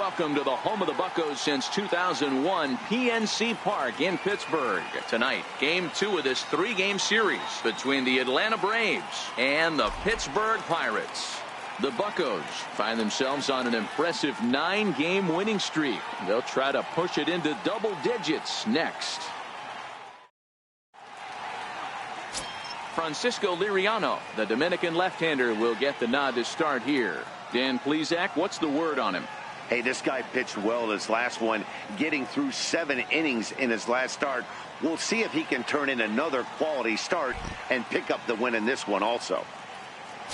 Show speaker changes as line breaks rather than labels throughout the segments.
welcome to the home of the Buccos since 2001, PNC Park in Pittsburgh. Tonight, Game 2 of this 3-game series between the Atlanta Braves and the Pittsburgh Pirates. The Buccos find themselves on an impressive 9-game winning streak. They'll try to push it into double digits next. Francisco Liriano, the Dominican left-hander, will get the nod to start here. Dan Plesac, what's the word on him?
Hey, this guy pitched well his last one, getting through 7 innings in his last start. We'll see if he can turn in another quality start and pick up the win in this one also.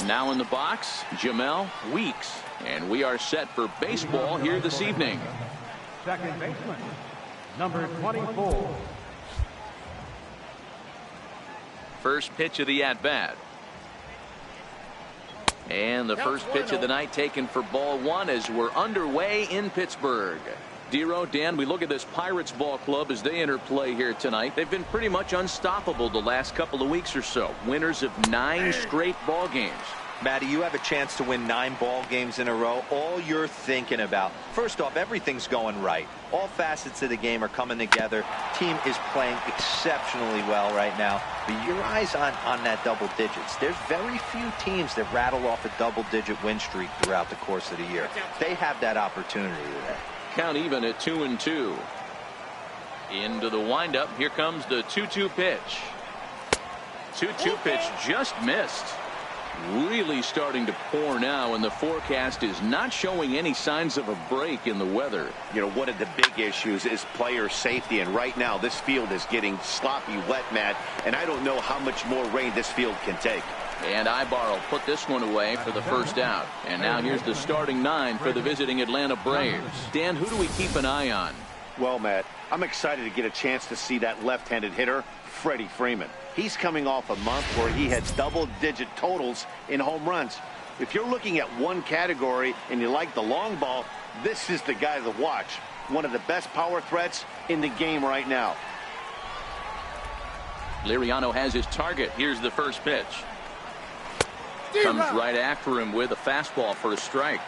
Now in the box, Jamel Weeks. And we are set for baseball here this evening.
Second baseman, number 24.
First pitch of the at-bat. And the first pitch of the night taken for ball 1 as we're underway in Pittsburgh. Dero, Dan, we look at this Pirates ball club as they enter play here tonight. They've been pretty much unstoppable the last couple of weeks or so. Winners of 9 straight ball games.
Matty, you have a chance to win 9 ball games in a row. All you're thinking about, first off, everything's going right. All facets of the game are coming together. Team is playing exceptionally well right now. But your eyes on that double digits. There's very few teams that rattle off a double-digit win streak throughout the course of the year. They have that opportunity today.
Count even at 2-2. Into the windup. Here comes the 2-2 pitch. 2-2 pitch just missed. Really starting to pour now, and the forecast is not showing any signs of a break in the weather.
You know, one of the big issues is player safety, and right now this field is getting sloppy wet, Matt, and I don't know how much more rain this field can take.
And Ibar will put this one away for the first out. And now here's the starting 9 for the visiting Atlanta Braves. Dan, who do we keep an eye on?
Well, Matt, I'm excited to get a chance to see that left-handed hitter, Freddie Freeman. He's coming off a month where he had double-digit totals in home runs. If you're looking at one category and you like the long ball, this is the guy to watch. One of the best power threats in the game right now.
Liriano has his target. Here's the first pitch. Comes right after him with a fastball for a strike.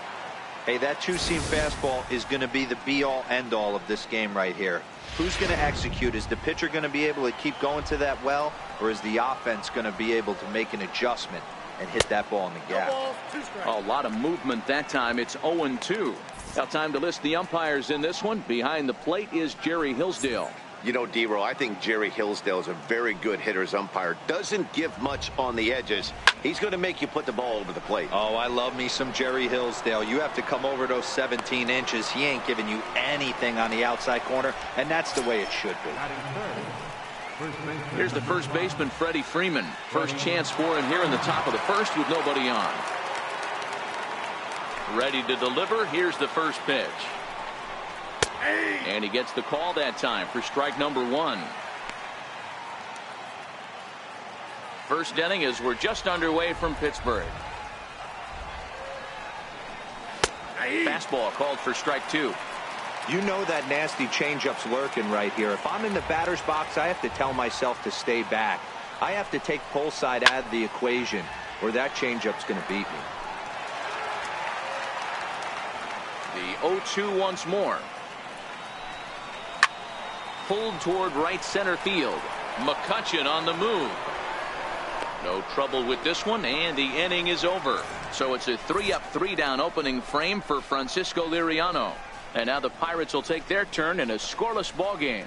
Hey, that 2-seam fastball is going to be the be-all, end-all of this game right here. Who's going to execute? Is the pitcher going to be able to keep going to that well, or is the offense going to be able to make an adjustment and hit that ball in the gap?
A lot of movement that time. It's 0-2. Now time to list the umpires in this one. Behind the plate is Jerry Hillsdale.
You know, Dero, I think Jerry Hillsdale is a very good hitter's umpire. Doesn't give much on the edges. He's going to make you put the ball over the plate.
Oh, I love me some Jerry Hillsdale. You have to come over those 17 inches. He ain't giving you anything on the outside corner, and that's the way it should be.
Here's the first baseman, Freddie Freeman. First chance for him here in the top of the first with nobody on. Ready to deliver. Here's the first pitch. And he gets the call that time for strike number 1. First inning as we're just underway from Pittsburgh. Fastball called for strike 2.
You know that nasty changeup's lurking right here. If I'm in the batter's box, I have to tell myself to stay back. I have to take pull side out of the equation, or that changeup's going to beat me.
The 0-2 once more. Pulled toward right center field. McCutchen on the move. No trouble with this one, and the inning is over. So it's a 3-up, 3-down opening frame for Francisco Liriano. And now the Pirates will take their turn in a scoreless ball game.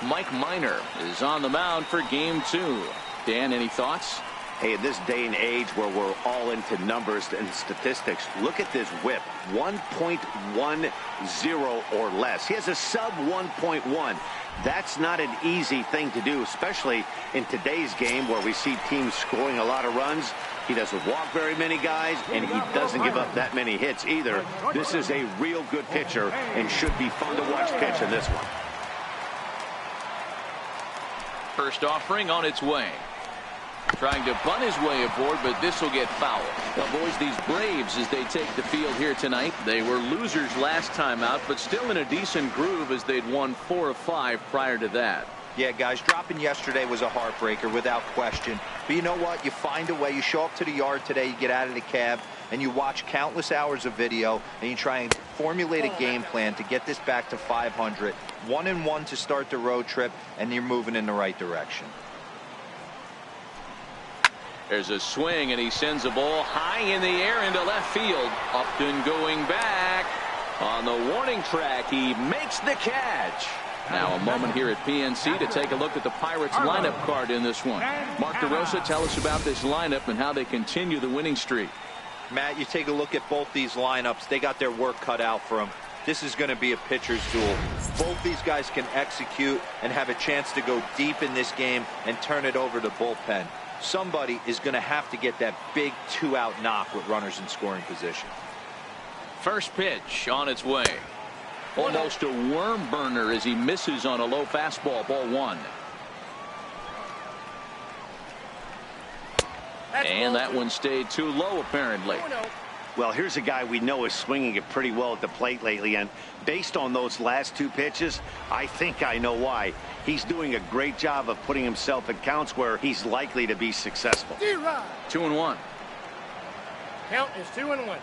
Mike Minor is on the mound for game 2. Dan, any thoughts?
Hey, in this day and age where we're all into numbers and statistics, look at this whip, 1.10 or less. He has a sub 1.1. That's not an easy thing to do, especially in today's game where we see teams scoring a lot of runs. He doesn't walk very many guys, and he doesn't give up that many hits either. This is a real good pitcher and should be fun to watch pitch in this one.
First offering on its way. Trying to bunt his way aboard, but this will get fouled. Now, boys, these Braves, as they take the field here tonight, they were losers last time out, but still in a decent groove as they'd won 4 of 5 prior to that.
Yeah, guys, dropping yesterday was a heartbreaker without question. But you know what? You find a way. You show up to the yard today, you get out of the cab, and you watch countless hours of video, and you try and formulate a game plan to get this back to 500. 1-1 to start the road trip, and you're moving in the right direction.
There's a swing, and he sends a ball high in the air into left field. Upton going back. On the warning track, he makes the catch. Now a moment here at PNC to take a look at the Pirates lineup card in this one. Mark DeRosa, tell us about this lineup and how they continue the winning streak.
Matt, you take a look at both these lineups. They got their work cut out for them. This is going to be a pitcher's duel. Both these guys can execute and have a chance to go deep in this game and turn it over to bullpen. Somebody is going to have to get that big 2-out knock with runners in scoring position.
First pitch on its way. Almost a worm burner as he misses on a low fastball. Ball 1. And that one stayed too low, apparently.
Well, here's a guy we know is swinging it pretty well at the plate lately, and based on those last 2 pitches, I think I know why. He's doing a great job of putting himself in counts where he's likely to be successful.
2-1.
Count is 2-1.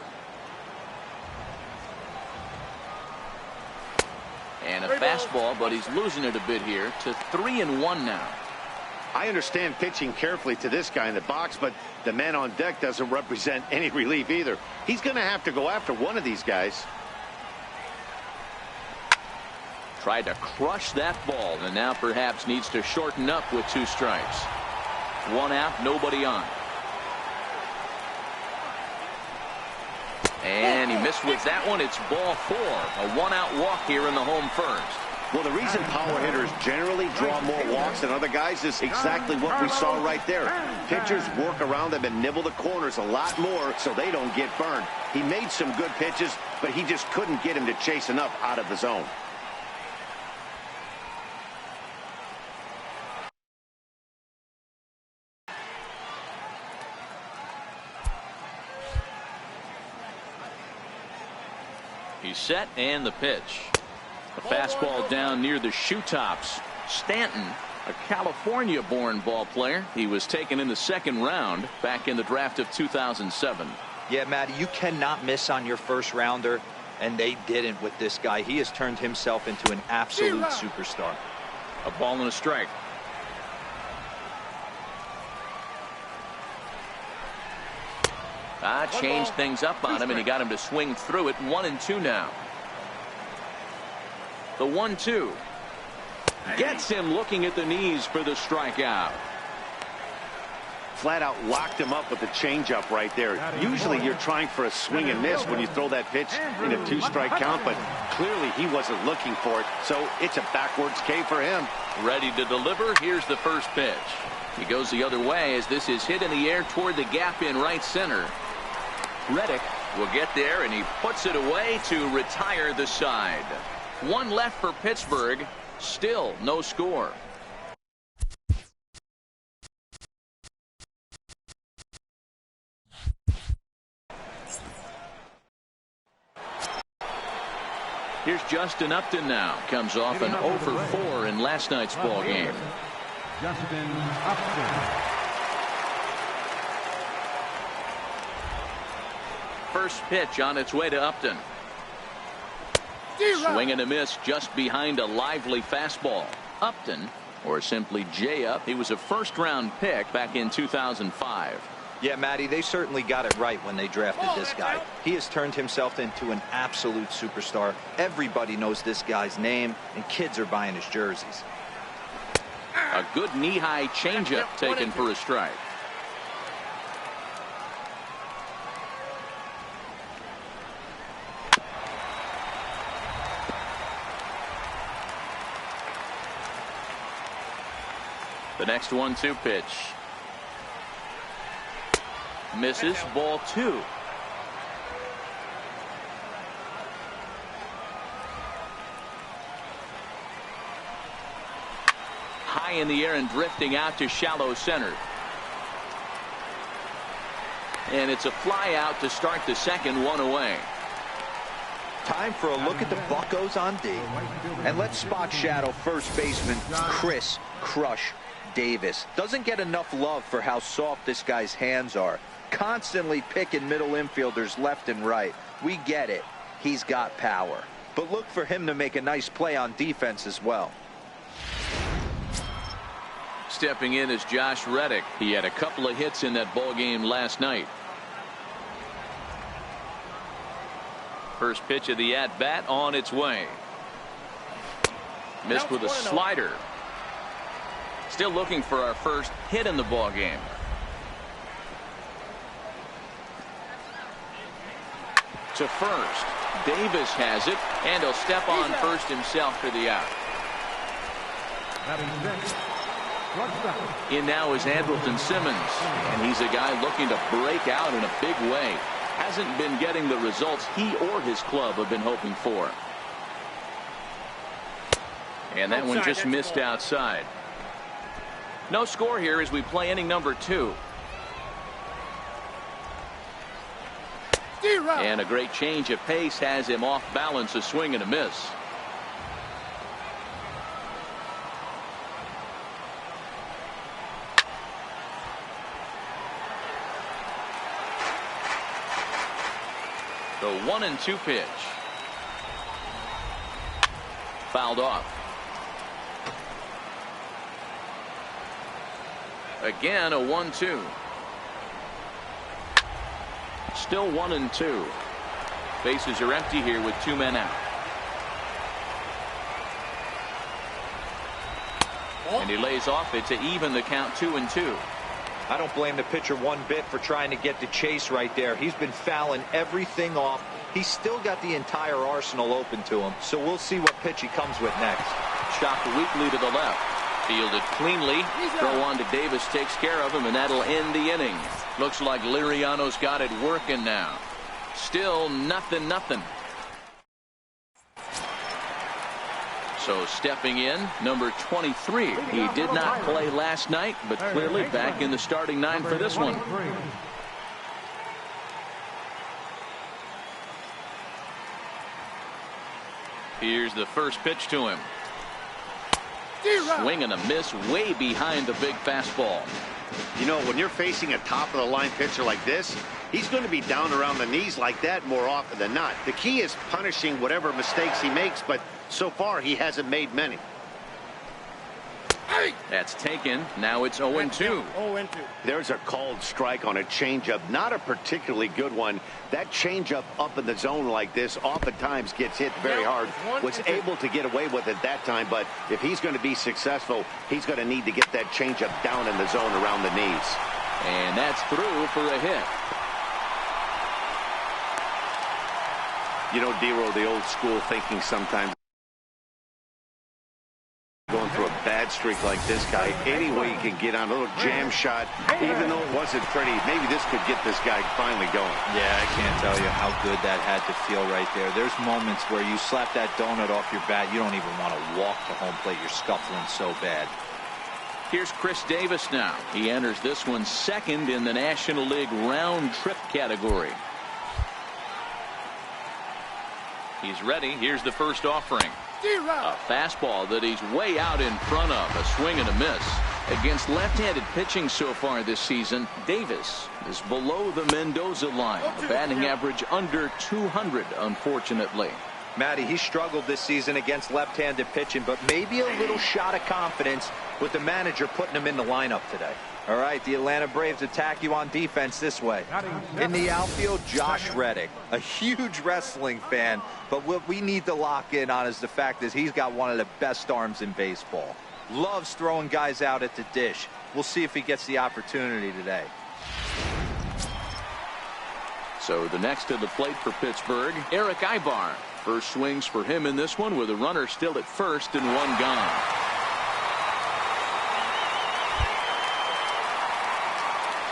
And a fastball, but he's losing it a bit here to 3-1 now.
I understand pitching carefully to this guy in the box, but the man on deck doesn't represent any relief either. He's going to have to go after one of these guys.
Tried to crush that ball, and now perhaps needs to shorten up with 2 strikes. 1 out, nobody on. And he missed with that one. It's ball 4. A 1-out walk here in the home first.
Well, the reason power hitters generally draw more walks than other guys is exactly what we saw right there. Pitchers work around them and nibble the corners a lot more so they don't get burned. He made some good pitches, but he just couldn't get him to chase enough out of the zone.
He's set, and the pitch. A fastball down near the shoe tops. Stanton, a California-born ball player. He was taken in the 2nd round back in the draft of 2007.
Yeah, Matty, you cannot miss on your first rounder, and they didn't with this guy. He has turned himself into an absolute superstar.
A ball and a strike. Changed things up on him, and he got him to swing through it. 1-2 now. The 1-2 gets him looking at the knees for the strikeout.
Flat out locked him up with the changeup right there. Usually you're trying for a swing and miss when you throw that pitch in a 2-strike count, but clearly he wasn't looking for it, so it's a backwards K for him.
Ready to deliver. Here's the first pitch. He goes the other way as this is hit in the air toward the gap in right center. Reddick will get there, and he puts it away to retire the side. 1 left for Pittsburgh. Still no score. Here's Justin Upton now. Comes off an 0 for 4 in last night's ball game.
Justin Upton.
First pitch on its way to Upton. Swing and a miss just behind a lively fastball. Upton, or simply J-Up, he was a 1st-round pick back in 2005.
Yeah, Matty, they certainly got it right when they drafted this guy. He has turned himself into an absolute superstar. Everybody knows this guy's name, and kids are buying his jerseys.
A good knee-high changeup taken for a strike. The next 1-2 pitch. Misses. Ball 2. High in the air and drifting out to shallow center. And it's a fly out to start the 2nd, 1 away.
Time for a look at the Buccos on D. And let's spot shadow first baseman Chris "Crush" Davis. Doesn't get enough love for how soft this guy's hands are. Constantly picking middle infielders left and right. We get it. He's got power. But look for him to make a nice play on defense as well.
Stepping in is Josh Reddick. He had a couple of hits in that ball game last night. First pitch of the at-bat on its way. Missed with a slider. Still looking for our first hit in the ball game. To first. Davis has it, and he'll step on first himself for the out. In now is Andrelton Simmons, and he's a guy looking to break out in a big way. Hasn't been getting the results he or his club have been hoping for. And that one just missed outside. No score here as we play inning number 2. And a great change of pace has him off balance, a swing and a miss. The 1-2 pitch. Fouled off. Again, a 1-2. Still 1-2. Bases are empty here with 2 men out. And he lays off it to even the count 2-2.
I don't blame the pitcher one bit for trying to get the chase right there. He's been fouling everything off. He's still got the entire arsenal open to him. So we'll see what pitch he comes with next.
Shot weakly to the left. Fielded cleanly. Throw on to Davis takes care of him, and that'll end the inning. Looks like Liriano's got it working now. Still 0-0. So stepping in, number 23. He did not play last night, but clearly back in the starting 9 for this one. Here's the first pitch to him. Swing and a miss way behind the big fastball.
You know, when you're facing a top-of-the-line pitcher like this, he's going to be down around the knees like that more often than not. The key is punishing whatever mistakes he makes, but so far he hasn't made many.
That's taken. Now it's 0-2.
There's a called strike on a changeup. Not a particularly good one. That changeup up in the zone like this oftentimes gets hit very hard. Was able to get away with it that time, but if he's going to be successful, he's going to need to get that changeup down in the zone around the knees.
And that's through for a hit.
You know, Dero, the old school thinking sometimes. Going through a bad streak like this guy, any way you can get on a little jam shot, even though it wasn't pretty, maybe this could get this guy finally going.
Yeah, I can't tell you how good that had to feel right there. There's moments where you slap that donut off your bat, you don't even want to walk to home plate. You're scuffling so bad.
Here's Chris Davis now. He enters this one second in the National League round trip category. He's ready. Here's the first offering. A fastball that he's way out in front of. A swing and a miss. Against left-handed pitching so far this season, Davis is below the Mendoza line. A batting average under 200, unfortunately.
Matty, he struggled this season against left-handed pitching, but maybe a little shot of confidence with the manager putting him in the lineup today. All right, the Atlanta Braves attack you on defense this way. In the outfield, Josh Reddick, a huge wrestling fan, but what we need to lock in on is the fact that he's got one of the best arms in baseball. Loves throwing guys out at the dish. We'll see if he gets the opportunity today.
So the next to the plate for Pittsburgh, Eric Ibar. First swings for him in this one with a runner still at first and one gone.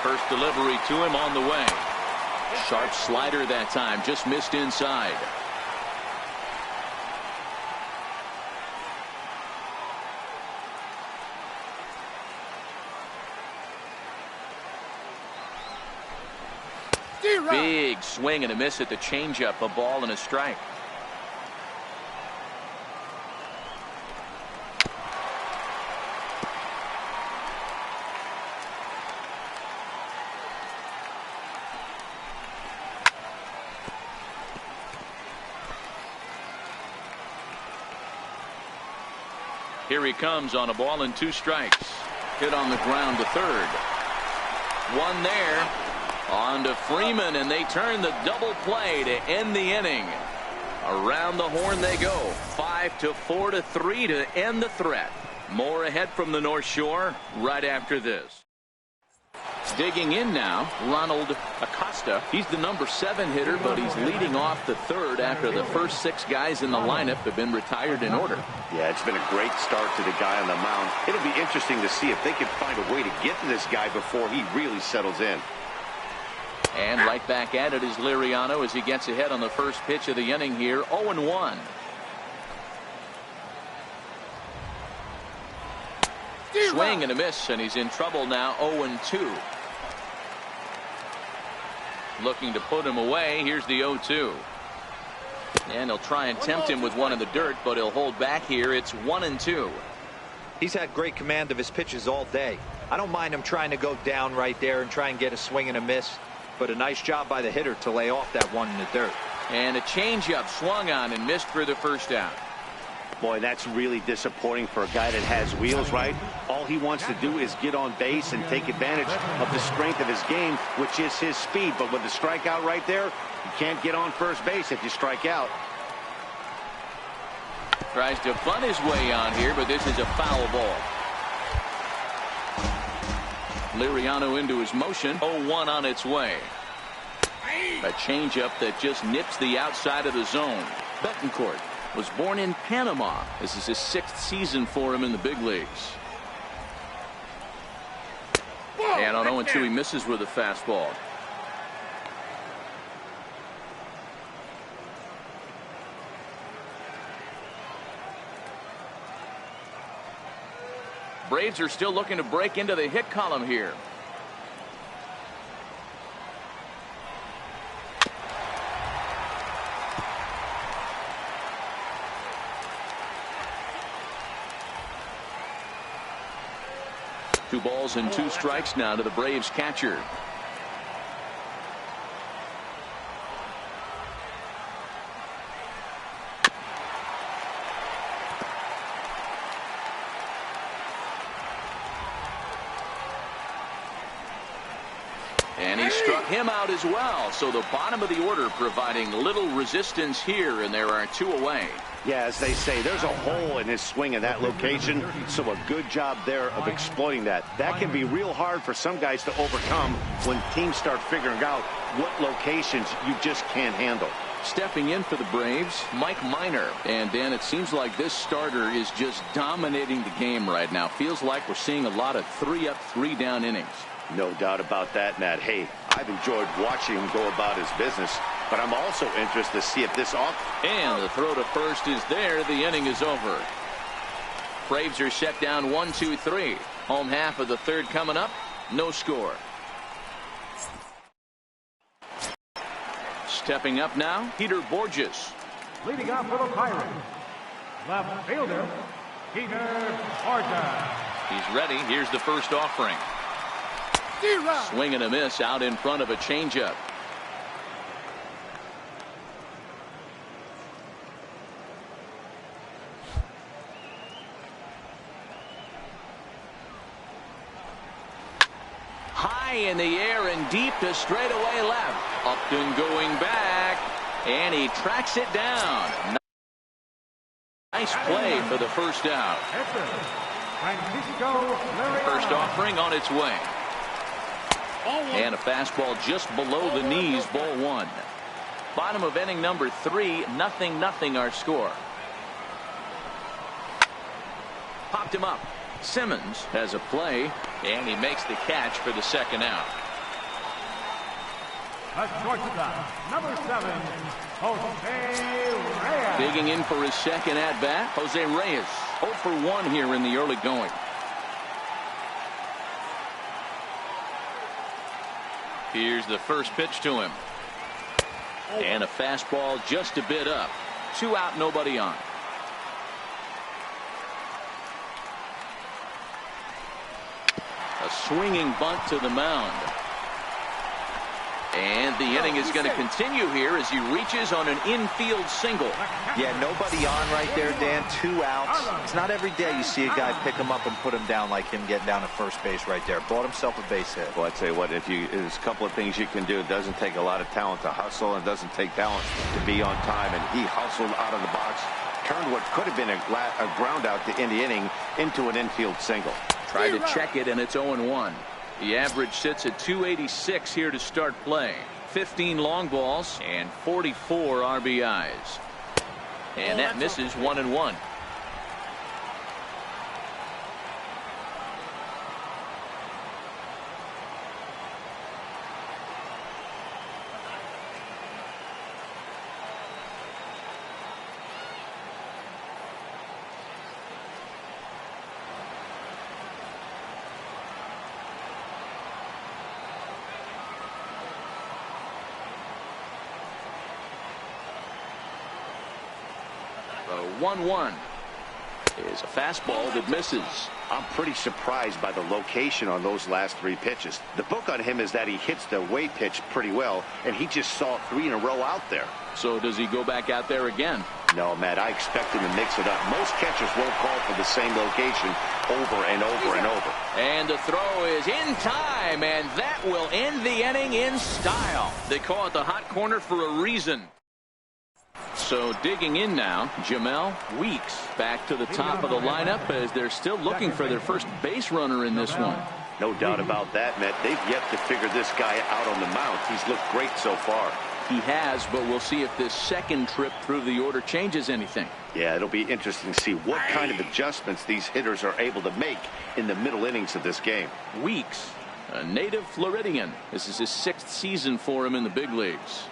First delivery to him on the way. Sharp slider that time, just missed inside. Big swing and a miss at the changeup, a ball and a strike. Here he comes on a ball and 2 strikes. Hit on the ground to third. One there. On to Freeman, and they turn the double play to end the inning. Around the horn they go. 5-4 to 3 to end the threat. More ahead from the North Shore right after this. Digging in now, Ronald Acosta. He's the number 7 hitter, but he's leading off the third after the first 6 guys in the lineup have been retired in order.
Yeah, it's been a great start to the guy on the mound. It'll be interesting to see if they can find a way to get to this guy before he really settles in.
And right back at it is Liriano as he gets ahead on the first pitch of the inning here. 0-1. Swing and a miss, and he's in trouble now. 0-2. Looking to put him away. Here's the 0-2. And he'll try and tempt him with one in the dirt, but he'll hold back here. It's 1-2.
He's had great command of his pitches all day. I don't mind him trying to go down right there and try and get a swing and a miss, but a nice job by the hitter to lay off that one in the dirt.
And a changeup swung on and missed for the first out.
Boy, that's really disappointing for a guy that has wheels, right? All he wants to do is get on base and take advantage of the strength of his game, which is his speed. But with the strikeout right there, you can't get on first base if you strike out.
Tries to bunt his way on here, but this is a foul ball. Liriano into his motion. 0-1 on its way. A changeup that just nips the outside of the zone. Betancourt was born in Panama. This is his 6th season for him in the big leagues. And on 0-2 he misses with a fastball. Braves are still looking to break into the hit column here. Two balls and 2 strikes now to the Braves catcher. And he struck him out as well. So the bottom of the order providing little resistance here, and there are 2 away.
Yeah, as they say, there's a hole in his swing in that location, so a good job there of exploiting that. That can be real hard for some guys to overcome when teams start figuring out what locations you just can't handle.
Stepping in for the Braves, Mike Minor. And Dan, it seems like this starter is just dominating the game right now. Feels like we're seeing a lot of 3-up, 3-down innings.
No doubt about that, Matt. Hey, I've enjoyed watching him go about his business, but I'm also interested to see if this
And the throw to first is there. The inning is over. Braves are set down 1-2-3. Home half of the third coming up. No score. Stepping up now, Peter Borges.
Leading off for the Pirates, left fielder, Peter Borges.
He's ready. Here's the first offering. Swing and a miss out in front of a changeup. High in the air and deep to straightaway left. Upton going back, and he tracks it down. Nice play for the first out. First offering on its way. And a fastball just below the knees, ball 1. Bottom of inning number 3, 0-0 our score. Popped him up. Simmons has a play, and he makes the catch for the second out.
A shortstop, number 7, Jose Reyes.
Digging in for his second at bat, Jose Reyes. 0 for 1 here in the early going. Here's the first pitch to him. And a fastball just a bit up. 2 out, nobody on. A swinging bunt to the mound. And the inning is going to continue here as he reaches on an infield single.
Yeah, nobody on right there, Dan. 2 outs. It's not every day you see a guy pick him up and put him down like him getting down to first base right there. Bought himself a base hit.
Well, I'd say what, there's a couple of things you can do. It doesn't take a lot of talent to hustle, and it doesn't take talent to be on time. And he hustled out of the box, turned what could have been a ground out to end the inning into an infield single.
Tried to check it, and it's 0-1. The average sits at 286 here to start play. 15 long balls and 44 RBIs. And that misses 1-1. The 1-1 is a fastball that misses.
I'm pretty surprised by the location on those last 3 pitches. The book on him is that he hits the away pitch pretty well, and he just saw 3 in a row out there.
So does he go back out there again?
No, Matt, I expect him to mix it up. Most catchers won't call for the same location over and over and over.
And the throw is in time, and that will end the inning in style. They call it the hot corner for a reason. So digging in now, Jamel Weeks back to the top of the lineup as they're still looking for their first base runner in this one.
No doubt about that, Matt. They've yet to figure this guy out on the mound. He's looked great so far.
He has, but we'll see if this second trip through the order changes anything.
Yeah, it'll be interesting to see what kind of adjustments these hitters are able to make in the middle innings of this game.
Weeks, a native Floridian. This is his 6th season for him in the big leagues.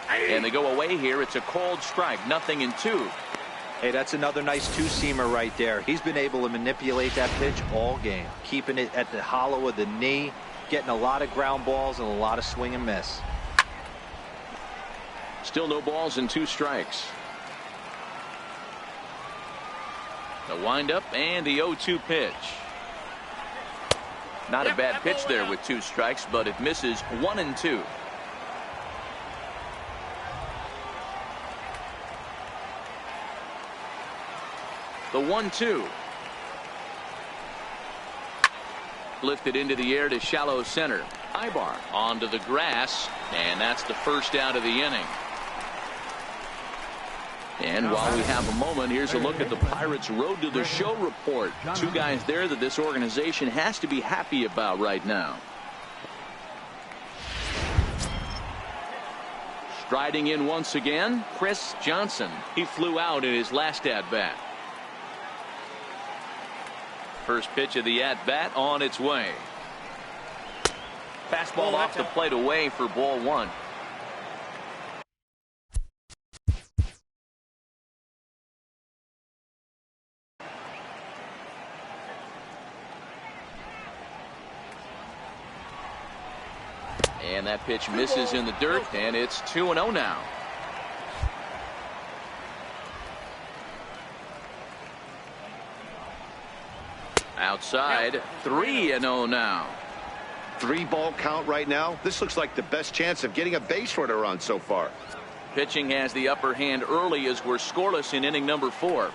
And they go away here. It's a called strike. 0-2.
Hey, that's another nice 2-seamer right there. He's been able to manipulate that pitch all game, keeping it at the hollow of the knee, getting a lot of ground balls and a lot of swing and miss.
Still no balls and 2 strikes. The windup and the 0-2 pitch. Not a bad pitch there with 2 strikes, but it misses 1-2. The 1-2. Lifted into the air to shallow center. Ibar onto the grass, and that's the first out of the inning. And while we have a moment, here's a look at the Pirates' Road to the Show report. 2 guys there that this organization has to be happy about right now. Striding in once again, Chris Johnson. He flew out in his last at-bat. First pitch of the at-bat on its way. Fastball off the plate away for ball 1. And that pitch misses in the dirt, and it's 2-0 now. Outside, 3-0 now.
3-ball count right now. This looks like the best chance of getting a base runner on so far.
Pitching has the upper hand early as we're scoreless in inning number 4.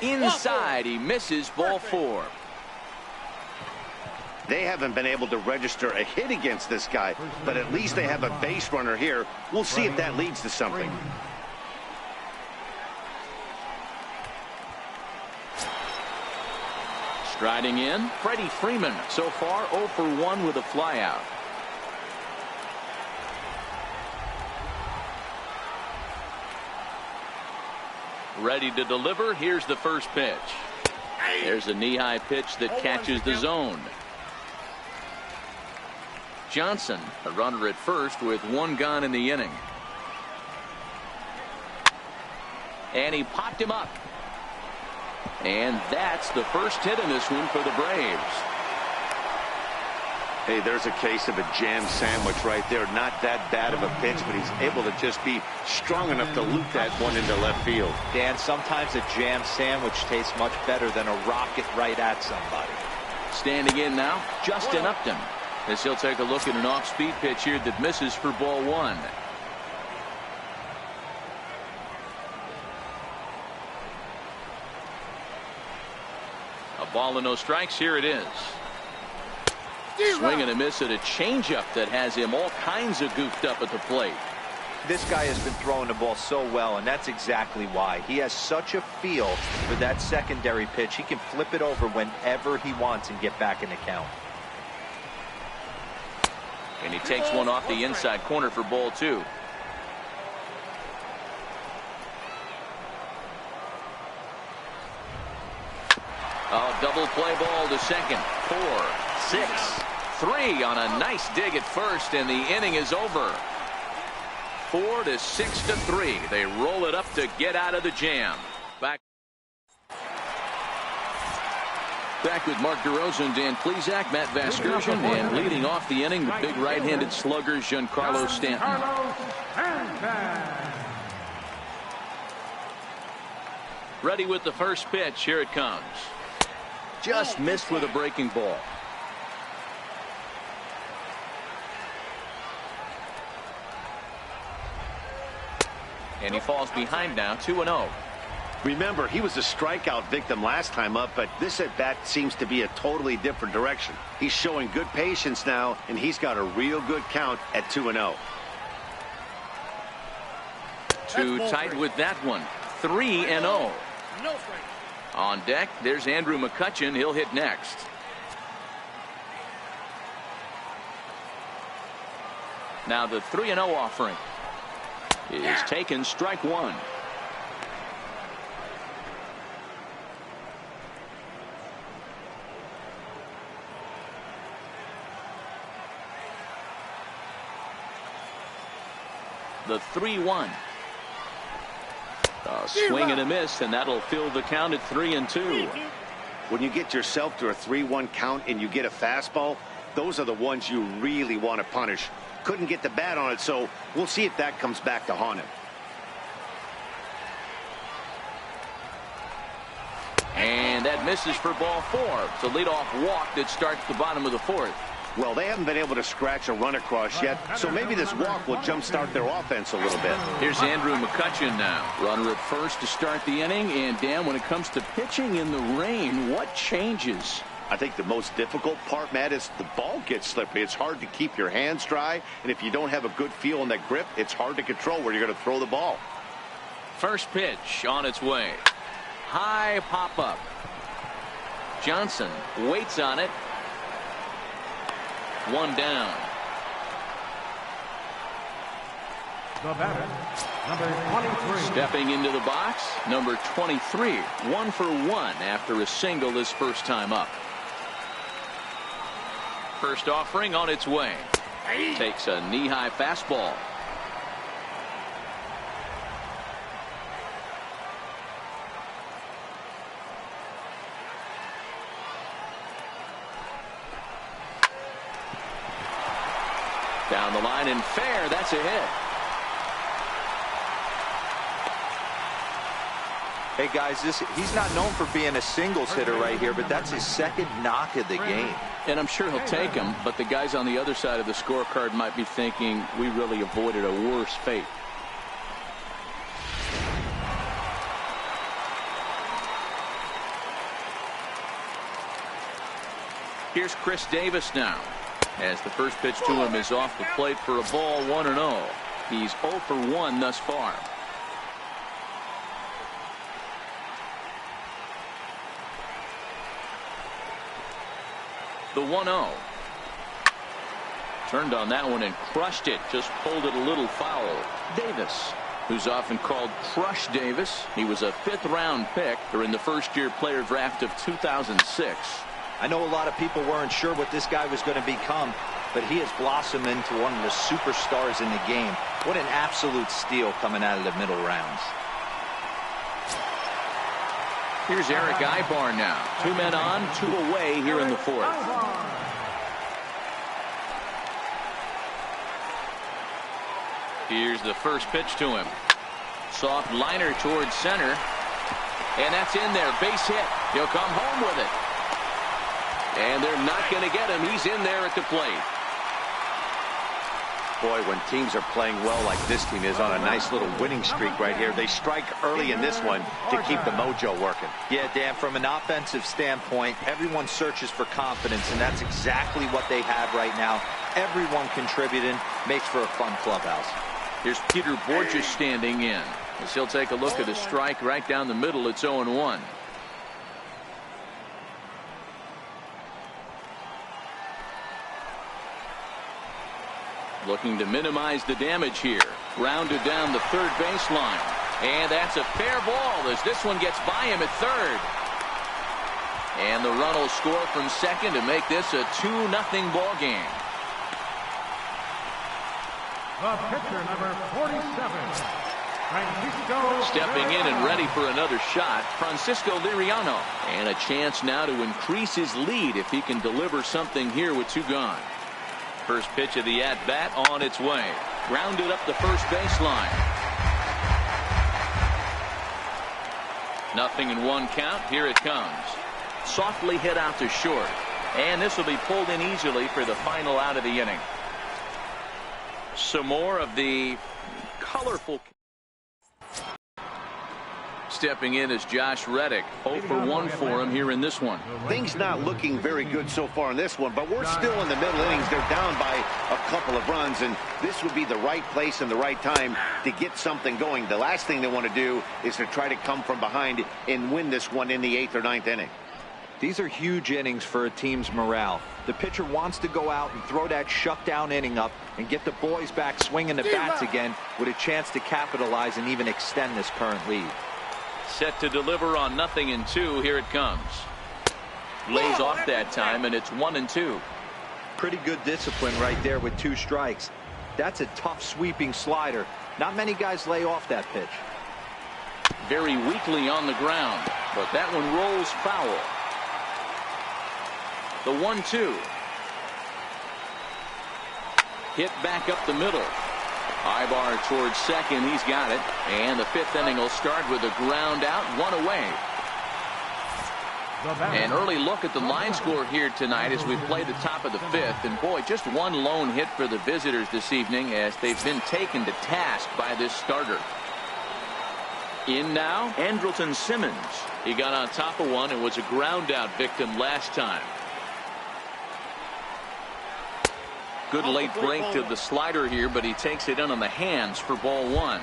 Inside, he misses ball 4.
They haven't been able to register a hit against this guy, but at least they have a base runner here. We'll see if that leads to something.
Striding in, Freddie Freeman. So far 0 for 1 with a flyout. Ready to deliver. Here's the first pitch. There's a knee-high pitch that catches the zone. Johnson, a runner at first with 1 gone in the inning. And he popped him up. And that's the first hit in this one for the Braves.
Hey, there's a case of a jam sandwich right there. Not that bad of a pitch, but he's able to just be strong enough to loop that one into left field.
Dan, sometimes a jam sandwich tastes much better than a rocket right at somebody.
Standing in now, Justin Upton, as he'll take a look at an off-speed pitch here that misses for ball one. A ball and no strikes. Here it is. Swing and a miss at a changeup that has him all kinds of goofed up at the plate.
This guy has been throwing the ball so well, and that's exactly why. He has such a feel for that secondary pitch. He can flip it over whenever he wants and get back in the count.
And he takes one off the inside corner for ball two. A double play ball to second. 4, 6, 3 on a nice dig at first, and the inning is over. 4 to 6 to 3. They roll it up to get out of the jam. Back with Mark DeRosa and Dan Plesac, Matt Vasgersian, and leading off the inning, the big right-handed slugger, Giancarlo Stanton. Ready with the first pitch. Here it comes. Just missed with a breaking ball. And he falls behind now, 2-0.
Remember, he was a strikeout victim last time up, but this at-bat seems to be a totally different direction. He's showing good patience now, and he's got a real good count at 2-0.
Too tight with that one. 3-0. On deck, there's Andrew McCutchen. He'll hit next. Now the 3-0 offering is taken, strike one. The 3-1. A swing and a miss, and that'll fill the count at 3-2.
When you get yourself to a 3-1 count and you get a fastball, those are the ones you really want to punish. Couldn't get the bat on it, so we'll see if that comes back to haunt him.
And that misses for ball four. It's a leadoff walk that starts the bottom of the fourth.
Well, they haven't been able to scratch a run across yet, so maybe this walk will jumpstart their offense a little bit.
Here's Andrew McCutchen now. Runner at first to start the inning. And, Dan, when it comes to pitching in the rain, what changes?
I think the most difficult part, Matt, is the ball gets slippery. It's hard to keep your hands dry, and if you don't have a good feel on that grip, it's hard to control where you're going to throw the ball.
First pitch on its way. High pop-up. Johnson waits on it. One down.
The batter, number 23.
Stepping into the box, number 23. 1 for 1 after a single his first time up. First offering on its way. Takes a knee-high fastball. Down the line and fair. That's a hit.
Hey guys, he's not known for being a singles hitter right here, but that's his second knock of the game.
And I'm sure he'll take him, but the guys on the other side of the scorecard might be thinking we really avoided a worse fate. Here's Chris Davis now, as the first pitch to him is off the plate for a ball, 1-0. He's 0 for 1 thus far. The 1-0. Turned on that one and crushed it. Just pulled it a little foul. Davis, who's often called Crush Davis. He was a 5th-round pick during the first-year player draft of 2006.
I know a lot of people weren't sure what this guy was going to become, but he has blossomed into one of the superstars in the game. What an absolute steal coming out of the middle rounds.
Here's Eric Ibar now. 2 men on, 2 away here in the 4th. Here's the first pitch to him. Soft liner towards center. And that's in there. Base hit. He'll come home with it. And they're not going to get him. He's in there at the plate.
Boy, when teams are playing well like this team is on a nice little winning streak right here, they strike early in this one to keep the mojo working.
Yeah, Dan, from an offensive standpoint, everyone searches for confidence, and that's exactly what they have right now. Everyone contributing makes for a fun clubhouse.
Here's Peter Borges standing in, as he'll take a look at a strike right down the middle. It's 0-1. Looking to minimize the damage here. Grounded down the third baseline. And that's a fair ball as this one gets by him at third. And the run will score from second to make this a 2-0 ball game.
The pitcher, number 47, Francisco.
Stepping in and ready for another shot, Francisco Liriano. And a chance now to increase his lead if he can deliver something here with 2 gone. First pitch of the at-bat on its way. Grounded up the first baseline. 0-1 count. Here it comes. Softly hit out to short. And this will be pulled in easily for the final out of the inning. Some more of the colorful. Stepping in is Josh Reddick. 0 for 1 for him here in this one.
Things not looking very good so far in this one, but we're still in the middle innings. They're down by a couple of runs, and this would be the right place and the right time to get something going. The last thing they want to do is to try to come from behind and win this one in the 8th or 9th inning.
These are huge innings for a team's morale. The pitcher wants to go out and throw that shutdown inning up and get the boys back swinging the bats again with a chance to capitalize and even extend this current lead.
Set to deliver on 0-2. Here it comes. Lays off that time, and it's 1-2.
Pretty good discipline right there with 2 strikes. That's a tough sweeping slider. Not many guys lay off that pitch.
Very weakly on the ground, but that one rolls foul. The 1-2. Hit back up the middle. Ibar towards second. He's got it. And the 5th inning will start with a ground out, 1 away. An early look at the line score here tonight as we play the top of the 5th. And boy, just 1 lone hit for the visitors this evening as they've been taken to task by this starter. In now, Andrelton Simmons. He got on top of one and was a ground out victim last time. Good late break to the slider here, but he takes it in on the hands for ball 1.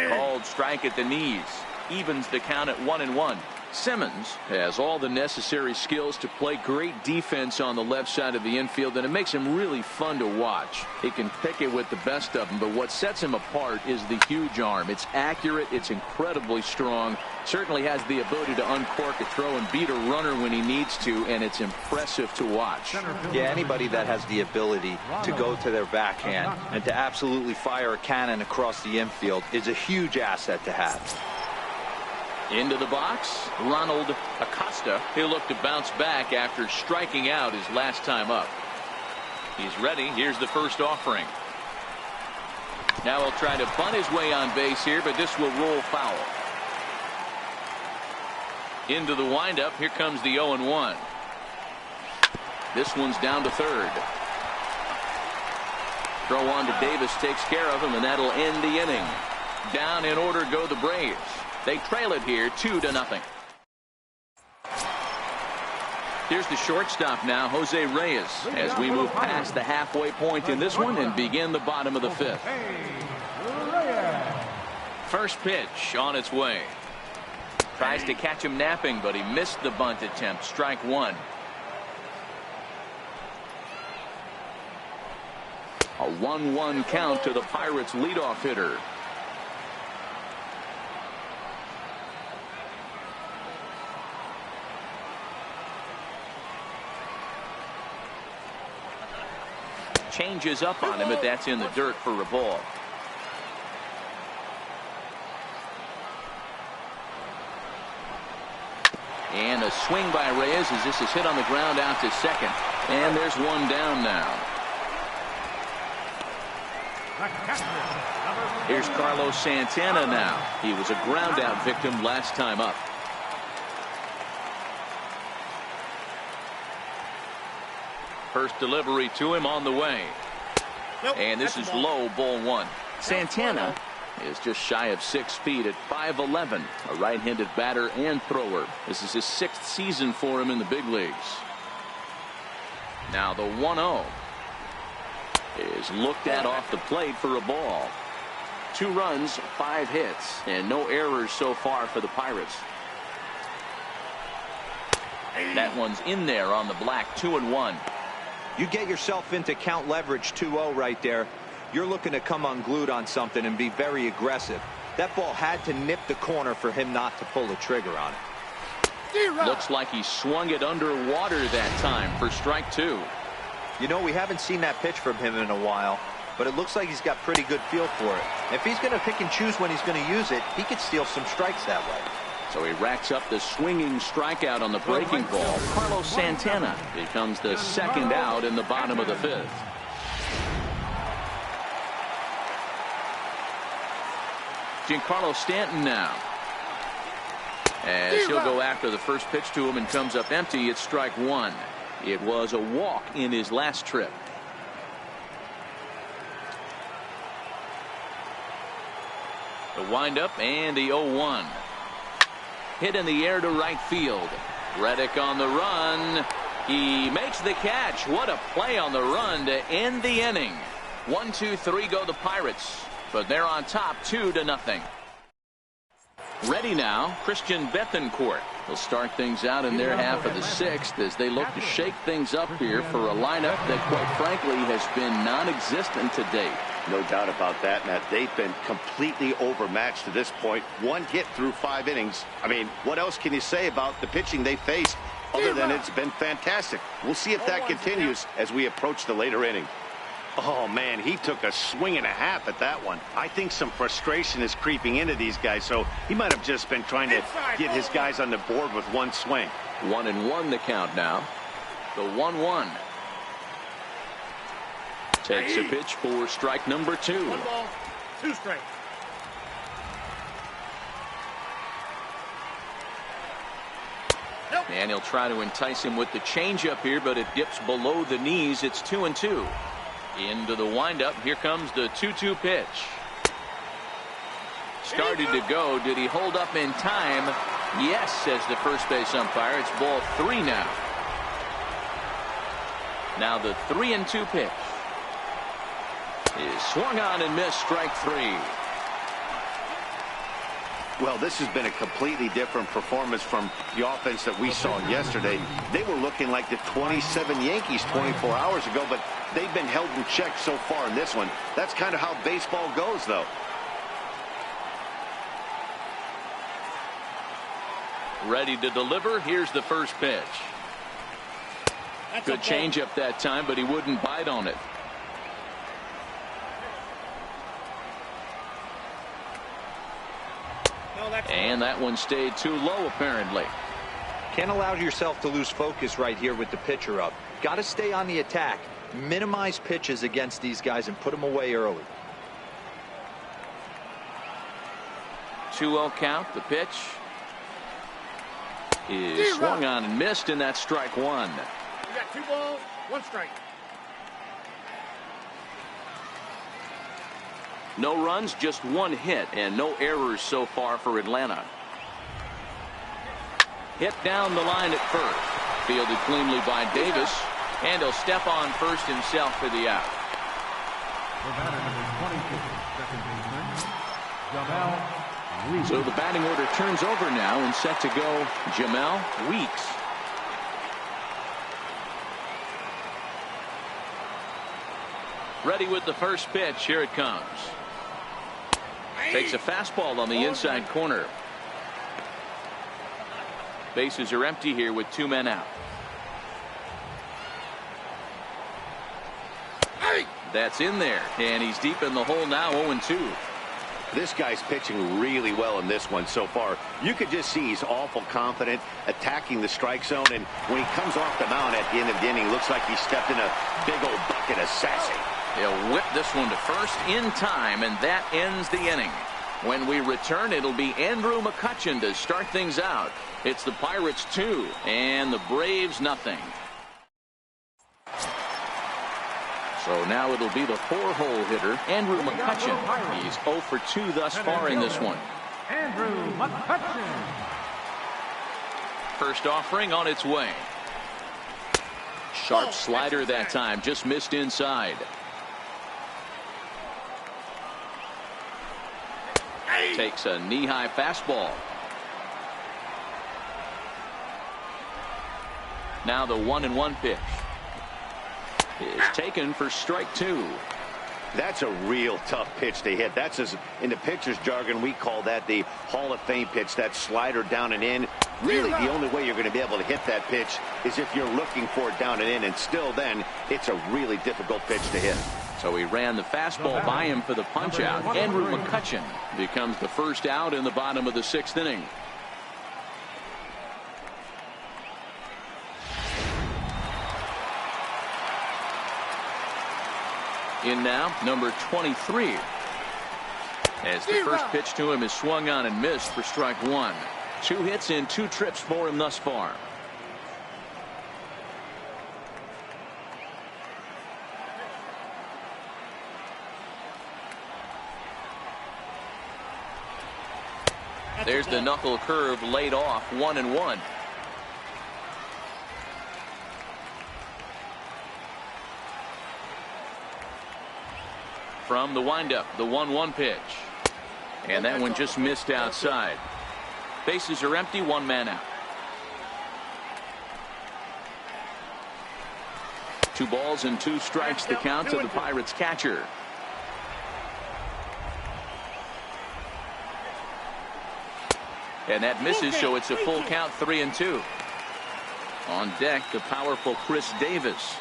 Called strike at the knees. Evens the count at 1-1. Simmons has all the necessary skills to play great defense on the left side of the infield, and it makes him really fun to watch. He can pick it with the best of them, but what sets him apart is the huge arm. It's accurate. It's incredibly strong. Certainly has the ability to uncork a throw and beat a runner when he needs to, and it's impressive to watch.
Yeah, anybody that has the ability to go to their backhand and to absolutely fire a cannon across the infield is a huge asset to have.
Into the box, Ronald Acosta. He'll look to bounce back after striking out his last time up. He's ready. Here's the first offering. Now he'll try to bunt his way on base here, but this will roll foul. Into the windup. Here comes the 0-1. This one's down to third. Throw on to Davis takes care of him, and that'll end the inning. Down in order go the Braves. They trail it here 2-0. Here's the shortstop now, Jose Reyes, as we move past the halfway point in this one and begin the bottom of the 5th. First pitch on its way. Tries to catch him napping, but he missed the bunt attempt. Strike 1. A 1-1 count to the Pirates leadoff hitter. Changes up on him, but that's in the dirt for a ball. And a swing by Reyes as this is hit on the ground out to second. And there's one down now. Here's Carlos Santana now. He was a ground out victim last time up. First delivery to him on the way. And this is low, ball one. Santana is just shy of 6 feet at 5'11", a right-handed batter and thrower. This is his 6th season for him in the big leagues. Now the 1-0 is looked at off the plate for a ball. 2 runs, 5 hits, and no errors so far for the Pirates. That one's in there on the black. 2-1.
You get yourself into count leverage 2-0 right there. You're looking to come unglued on something and be very aggressive. That ball had to nip the corner for him not to pull the trigger on it.
Looks like he swung it underwater that time for strike 2.
You know, we haven't seen that pitch from him in a while, but it looks like he's got pretty good feel for it. If he's going to pick and choose when he's going to use it, he could steal some strikes that way.
So he racks up the swinging strikeout on the breaking ball. Carlos Santana becomes the 2nd out in the bottom of the 5th. Giancarlo Stanton now. As he'll go after the first pitch to him and comes up empty. It's strike 1. It was a walk in his last trip. The windup and the 0-1. Hit in the air to right field. Reddick on the run. He makes the catch. What a play on the run to end the inning. 1, 2, 3 go the Pirates, but they're on top 2-0. Ready now, Christian Bethancourt will start things out in their half of the 6th as they look to shake things up here for a lineup that quite frankly has been non-existent to date.
No doubt about that, Matt. They've been completely overmatched to this point. 1 hit through 5 innings. I mean, what else can you say about the pitching they faced other than it's been fantastic? We'll see if that continues as we approach the later inning. Oh, man, he took a swing and a half at that one. I think some frustration is creeping into these guys, so he might have just been trying to get his guys on the board with 1 swing.
1-1 the count now. The 1-1. Takes a pitch for strike number 2.
1 ball, 2 strikes.
And he'll try to entice him with the changeup here, but it dips below the knees. It's 2-2. Into the windup. Here comes the 2-2 pitch. Started to go. Did he hold up in time? Yes, says the first base umpire. It's ball 3 now. Now the 3-2 pitch is swung on and missed. Strike 3.
Well, this has been a completely different performance from the offense that we saw yesterday. They were looking like the 27 Yankees 24 hours ago, but they've been held in check so far in this one. That's kind of how baseball goes, though.
Ready to deliver. Here's the first pitch. Good changeup that time, but he wouldn't bite on it. And that one stayed too low, apparently.
Can't allow yourself to lose focus right here with the pitcher up. Got to stay on the attack. Minimize pitches against these guys and put them away early.
2-0 count. The pitch is swung on and missed, and that's strike 1.
You got 2 balls, 1 strike.
No runs, just 1 hit, and no errors so far for Atlanta. Hit down the line at first. Fielded cleanly by Davis, and he'll step on first himself for the out. So the batting order turns over now, and set to go Jamel Weeks. Ready with the first pitch. Here it comes. Takes a fastball on the inside corner. Bases are empty here with 2 men out. That's in there, and he's deep in the hole now. 0-2.
This guy's pitching really well in this one so far. You could just see he's awful confident attacking the strike zone, and when he comes off the mound at the end of the inning, looks like he stepped in a big old bucket of sassy.
He'll whip this one to first in time, and that ends the inning. When we return, it'll be Andrew McCutchen to start things out. It's the Pirates 2 and the Braves nothing. So now it'll be the 4-hole hitter, Andrew McCutchen. He's 0 for 2 thus far in this one.
Andrew McCutchen.
First offering on its way. Sharp slider that time, just missed inside. Takes a knee-high fastball. Now the 1-1 pitch is taken for strike 2.
That's a real tough pitch to hit. That's, as in the pitcher's jargon, we call that the Hall of Fame pitch. That slider down and in. Really, the only way you're going to be able to hit that pitch is if you're looking for it down and in, and still then it's a really difficult pitch to hit.
So he ran the fastball by him for the punch out. Andrew McCutchen becomes the first out in the bottom of the 6th inning. In now, number 23. As the first pitch to him is swung on and missed for strike 1. 2 hits in 2 trips for him thus far. There's the knuckle curve laid off, 1-1. From the windup, the 1-1 pitch. And that one just missed outside. Bases are empty, 1 man out. 2 balls and 2 strikes the count to the Pirates catcher. And that misses, so it's a full count, 3-2. On deck, the powerful Chris Davis.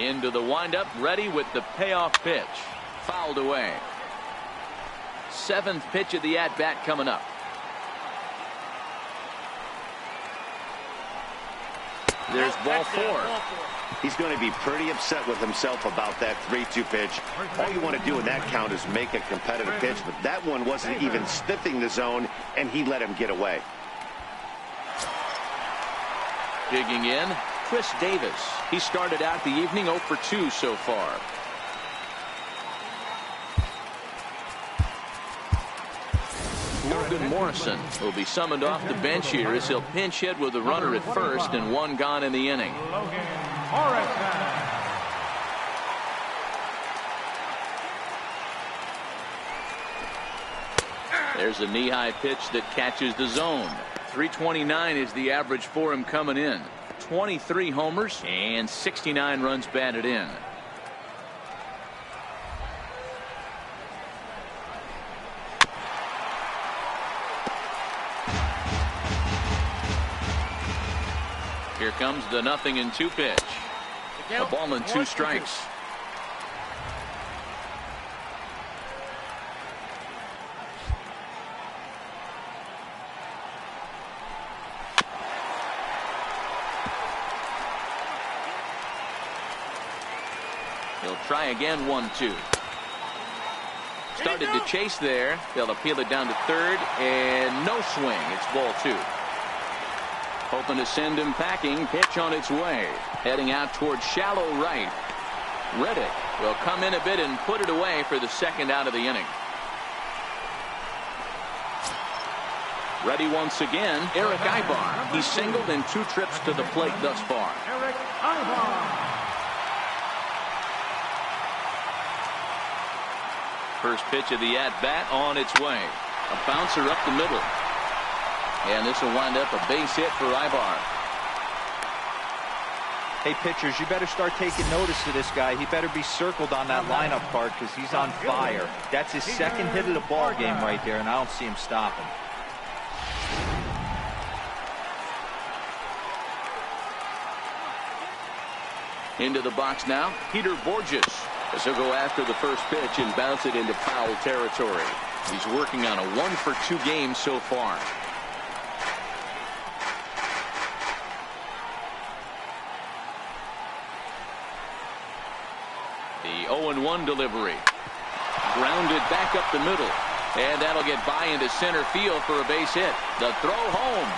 Into the windup, ready with the payoff pitch. Fouled away. 7th pitch of the at-bat coming up. There's ball 4.
He's going to be pretty upset with himself about that 3-2 pitch. All you want to do in that count is make a competitive pitch, but that one wasn't even sniffing the zone, and he let him get away.
Digging in, Chris Davis. He started out the evening 0 for 2 so far. Logan Morrison will be summoned off the bench here as he'll pinch hit with a runner at first and 1 gone in the inning.
Logan Morrison.
There's a knee-high pitch that catches the zone. 329 is the average for him coming in. 23 homers and 69 runs batted in. Here comes the 0-2 pitch. A ball and 2 strikes. He'll try again, 1-2. Started to chase there. They'll appeal it down to third, and no swing. It's ball 2. Hoping to send him packing. Pitch on its way. Heading out towards shallow right. Reddick will come in a bit and put it away for the 2nd out of the inning. Ready once again, Eric Ibar. He's singled in 2 trips to the plate thus far.
Eric Ibar.
First pitch of the at-bat on its way. A bouncer up the middle. And this will wind up a base hit for Ibar.
Hey, pitchers, you better start taking notice of this guy. He better be circled on that lineup card because he's on fire. That's his 2nd hit of the ball game right there, and I don't see him stopping.
Into the box now, Peter Borges.
As he'll go after the first pitch and bounce it into foul territory.
He's working on a 1-for-2 game so far. The 0-1 delivery. Grounded back up the middle. And that'll get by into center field for a base hit. The throw home.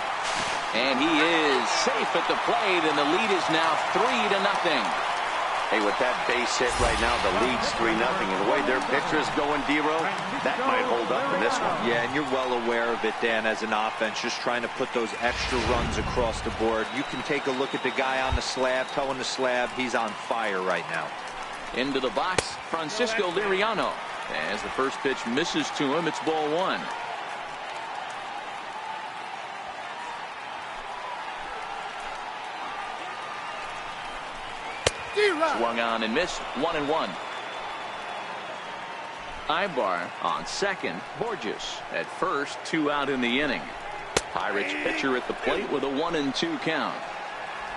And he is safe at the plate, and the lead is now 3-0.
Hey, with that base hit right now, the lead's 3-0. And the way their pitcher is going, D-Row, that might hold up in this one.
Yeah, and you're well aware of it, Dan, as an offense, just trying to put those extra runs across the board. You can take a look at the guy on the slab, toeing the slab. He's on fire right now.
Into the box, Francisco Liriano. As the first pitch misses to him, it's ball 1. Swung on and missed. 1-1. Ibar on second. Borges at first. 2 out in the inning. Pirates pitcher at the plate with a 1-2 count.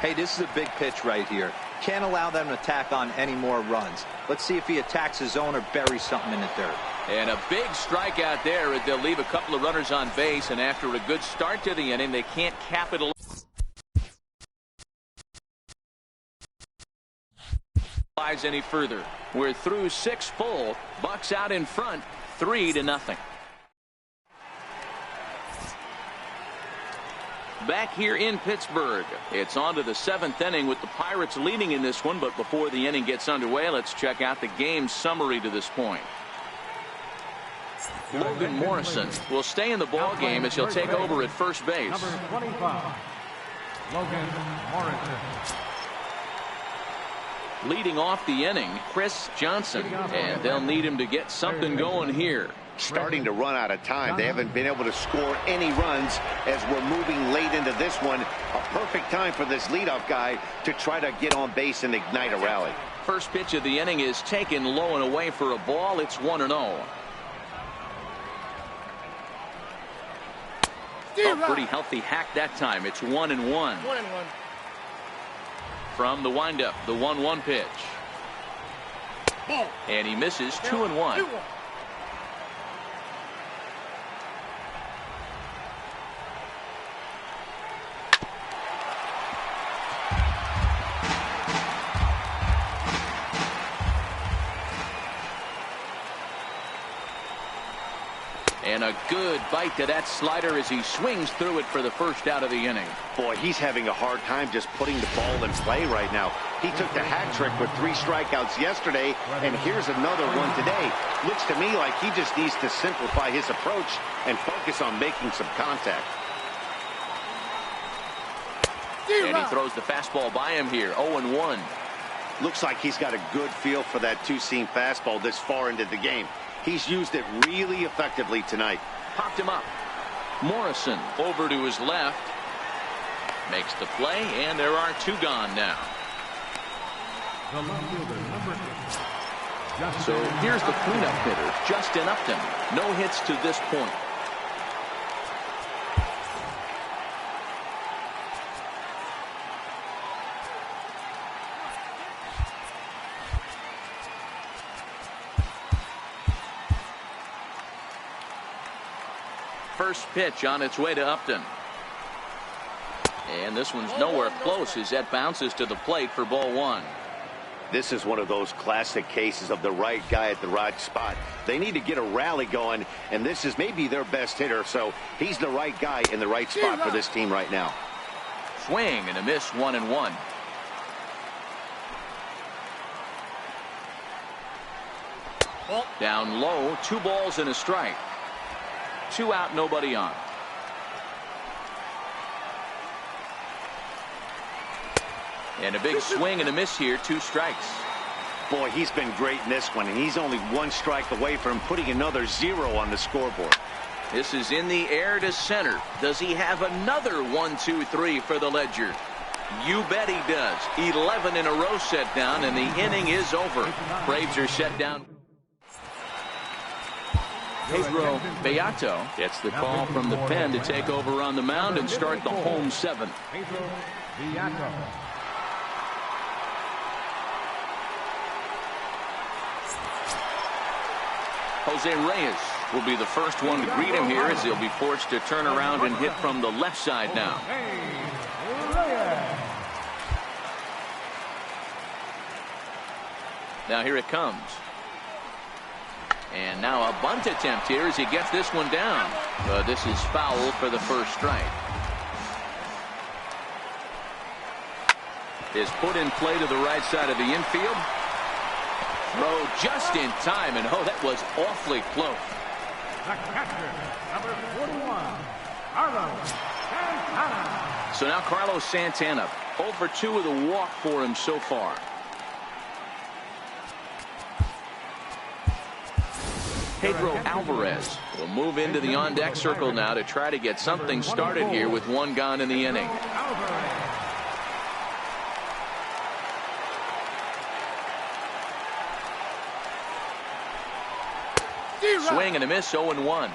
Hey, this is a big pitch right here. Can't allow them to tack on any more runs. Let's see if he attacks his zone or buries something in the dirt.
And a big strikeout there. They'll leave a couple of runners on base, and after a good start to the inning, they can't capitalize any further. We're through 6 full. Bucks out in front, 3-0. Back here in Pittsburgh, it's on to the 7th inning with the Pirates leading in this one. But before the inning gets underway, let's check out the game summary to this point. Logan Morrison will stay in the ball game as he'll take over at first base.
Number 25, Logan Morrison.
Leading off the inning, Chris Johnson, and they'll need him to get something going here.
Starting to run out of time. They haven't been able to score any runs as we're moving late into this one. A perfect time for this leadoff guy to try to get on base and ignite a rally.
First pitch of the inning is taken low and away for a ball. It's 1-0. A pretty healthy hack that time. It's 1-1.
1-1.
From the windup, the 1-1 pitch.
Ball.
And he misses. 2-1.
2-1.
And a good bite to that slider as he swings through it for the first out of the inning.
Boy, he's having a hard time just putting the ball in play right now. He took the hat trick with 3 strikeouts yesterday, and here's another one today. Looks to me like he just needs to simplify his approach and focus on making some contact.
And he throws the fastball by him here. 0-1.
Looks like he's got a good feel for that 2-seam fastball this far into the game. He's used it really effectively tonight.
Popped him up. Morrison over to his left. Makes the play, and there are 2 gone now.
The left fielder, number 8.
So here's the cleanup hitter, Justin Upton. No hits to this point. First pitch on its way to Upton. And this one's nowhere close as that bounces to the plate for ball 1.
This is one of those classic cases of the right guy at the right spot. They need to get a rally going, and this is maybe their best hitter, so he's the right guy in the right spot for this team right now.
Swing and a miss. 1-1. Down low, 2 balls and a strike. 2 out, nobody on. And a big swing and a miss here. 2 strikes.
Boy, he's been great in this one, and he's only 1 strike away from putting another 0 on the scoreboard.
This is in the air to center. Does he have another 1-2-3 for the ledger? You bet he does. 11 in a row set down, and the inning is over. Braves are set down. Pedro Beato gets the call from the pen to take over on the mound and start the home 7th.
Pedro Beato.
Jose Reyes will be the first one to greet him here as he'll be forced to turn around and hit from the left side now. Now here it comes. And now a bunt attempt here as he gets this one down. But this is foul for the first strike. Is put in play to the right side of the infield. Throw just in time, and oh, that was awfully close.
The catcher, number 41, Carlos Santana.
So now Carlos Santana, 0 for 2 with a walk for him so far. Pedro Alvarez will move into the on-deck circle now to try to get something started here with one gone in the inning. Swing and a miss, 0-1.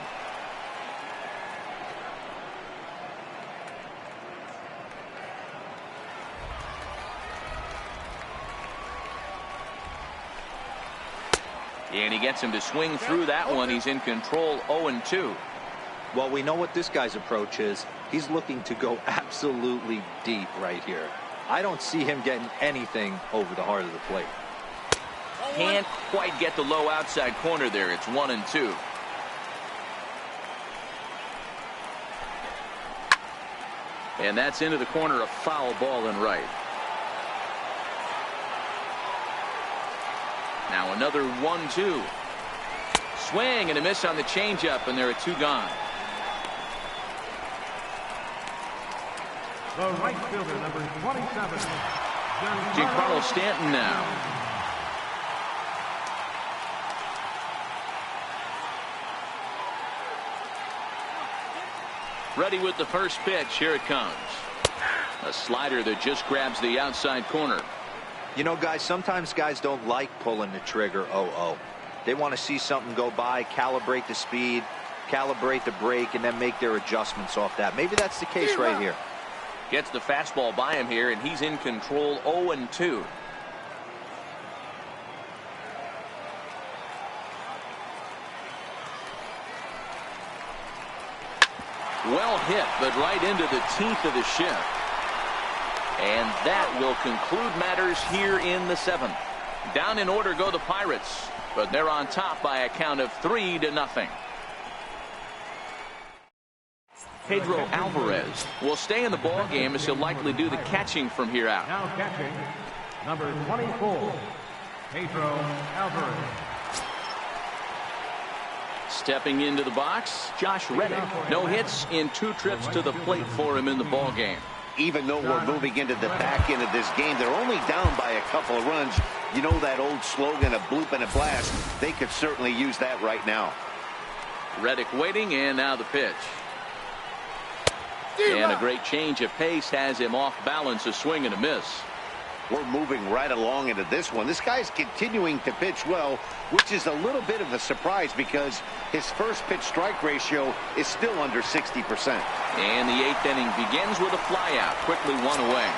And he gets him to swing through that one. He's in control, 0-2.
Well, we know what this guy's approach is. He's looking to go absolutely deep right here. I don't see him getting anything over the heart of the plate.
Can't quite get the low outside corner there. It's 1-2. And that's into the corner, a foul ball and right. Now another 1-2. Swing and a miss on the changeup, and there are 2 gone.
The right fielder, number 27,
Giancarlo Stanton now. Ready with the first pitch. Here it comes. A slider that just grabs the outside corner.
You know, guys, sometimes guys don't like pulling the trigger 0-0. They want to see something go by, calibrate the speed, calibrate the break, and then make their adjustments off that. Maybe that's the case right here.
Gets the fastball by him here, and he's in control, 0-2. Well hit, but right into the teeth of the shift. And that will conclude matters here in the 7th. Down in order go the Pirates, but they're on top by a count of 3-0. Pedro Alvarez will stay in the ball game as he'll likely do the catching from here out.
now catching, number 24, Pedro Alvarez.
Stepping into the box, Josh Reddick. No hits in 2 trips to the plate for him in the ball game.
Even though we're moving into the back end of this game, they're only down by a couple of runs. You know that old slogan, a bloop and a blast. They could certainly use that right now.
Reddick waiting, and now the pitch. And a great change of pace has him off balance, a swing and a miss.
We're moving right along into this one. This guy's continuing to pitch well, which is a little bit of a surprise because his first pitch strike ratio is still under 60%.
And the 8th inning begins with a flyout, quickly 1 away.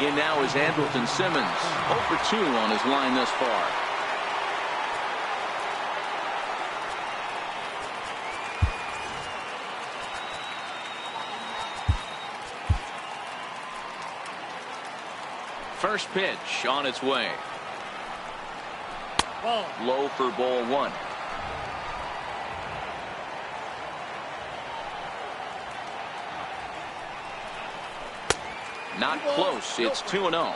In now is Andrelton Simmons, 0 for 2 on his line thus far. First pitch on its way.
Ball.
Low for ball 1. Not close. It's 2-0.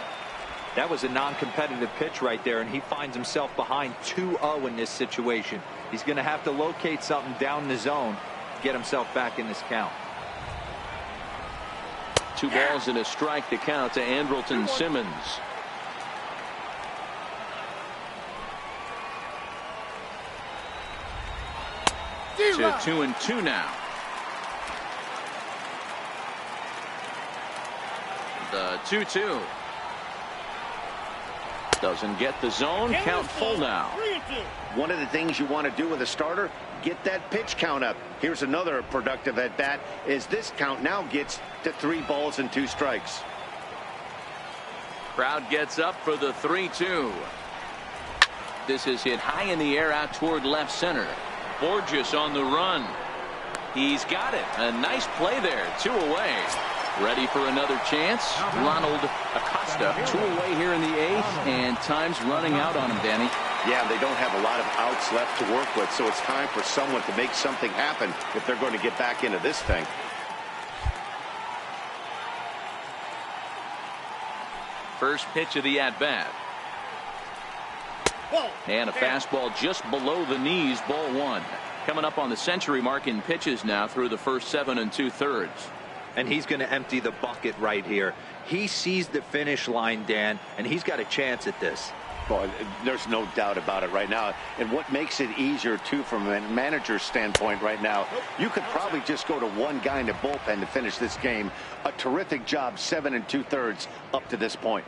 That was a non-competitive pitch right there, and he finds himself behind 2-0 in this situation. He's going to have to locate something down the zone to get himself back in this count.
2 balls and a strike to count to Andrelton Simmons. To 2-2 now. The 2-2. Doesn't get the zone. Count full now.
One of the things you want to do with a starter, get that pitch count up. Here's another productive at bat as this count now gets to 3 balls and 2 strikes.
Crowd gets up for the 3-2. This is hit high in the air out toward left center. Borges on the run. He's got it. A nice play there. 2 away. Ready for another chance. Ronald Acosta.
2
away here in the 8th, and time's running out on him, Danny.
Yeah, they don't have a lot of outs left to work with, so it's time for someone to make something happen if they're going to get back into this thing.
First pitch of the at-bat. And a fastball just below the knees, ball 1. Coming up on the century mark in pitches now through the first 7 2/3.
And he's going to empty the bucket right here. He sees the finish line, Dan, and he's got a chance at this.
Boy, there's no doubt about it right now. And what makes it easier, too, from a manager's standpoint right now, you could probably just go to one guy in the bullpen to finish this game. A terrific job, 7 2/3 up to this point.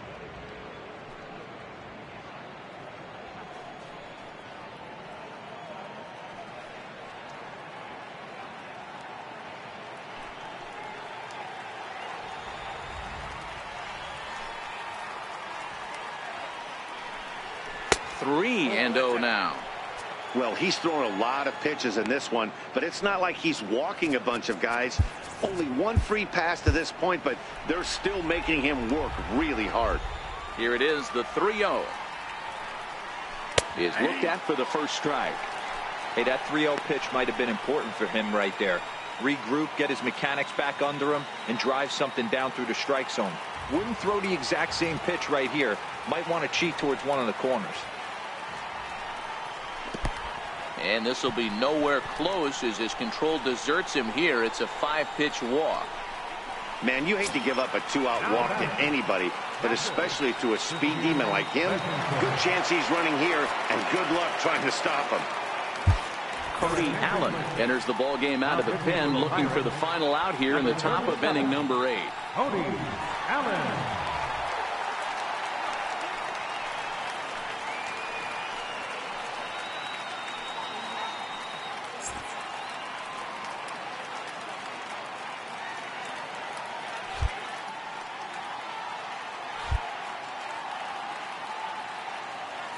Three and 0 now.
Well, he's thrown a lot of pitches in this one, but it's not like he's walking a bunch of guys. Only one free pass to this point, but they're still making him work really hard.
Here it is, the 3-0. Is looked at for the first strike.
Hey, that 3-0 pitch might have been important for him right there. Regroup, get his mechanics back under him, and drive something down through the strike zone. Wouldn't throw the exact same pitch right here. Might want to cheat towards one of the corners.
And this will be nowhere close as his control deserts him here. It's a 5-pitch walk.
Man, you hate to give up a 2-out walk to anybody, but especially to a speed demon like him. Good chance he's running here, and good luck trying to stop him.
Cody Allen enters the ball game out of the pen, looking for the final out here in the top of inning number 8.
Cody Allen.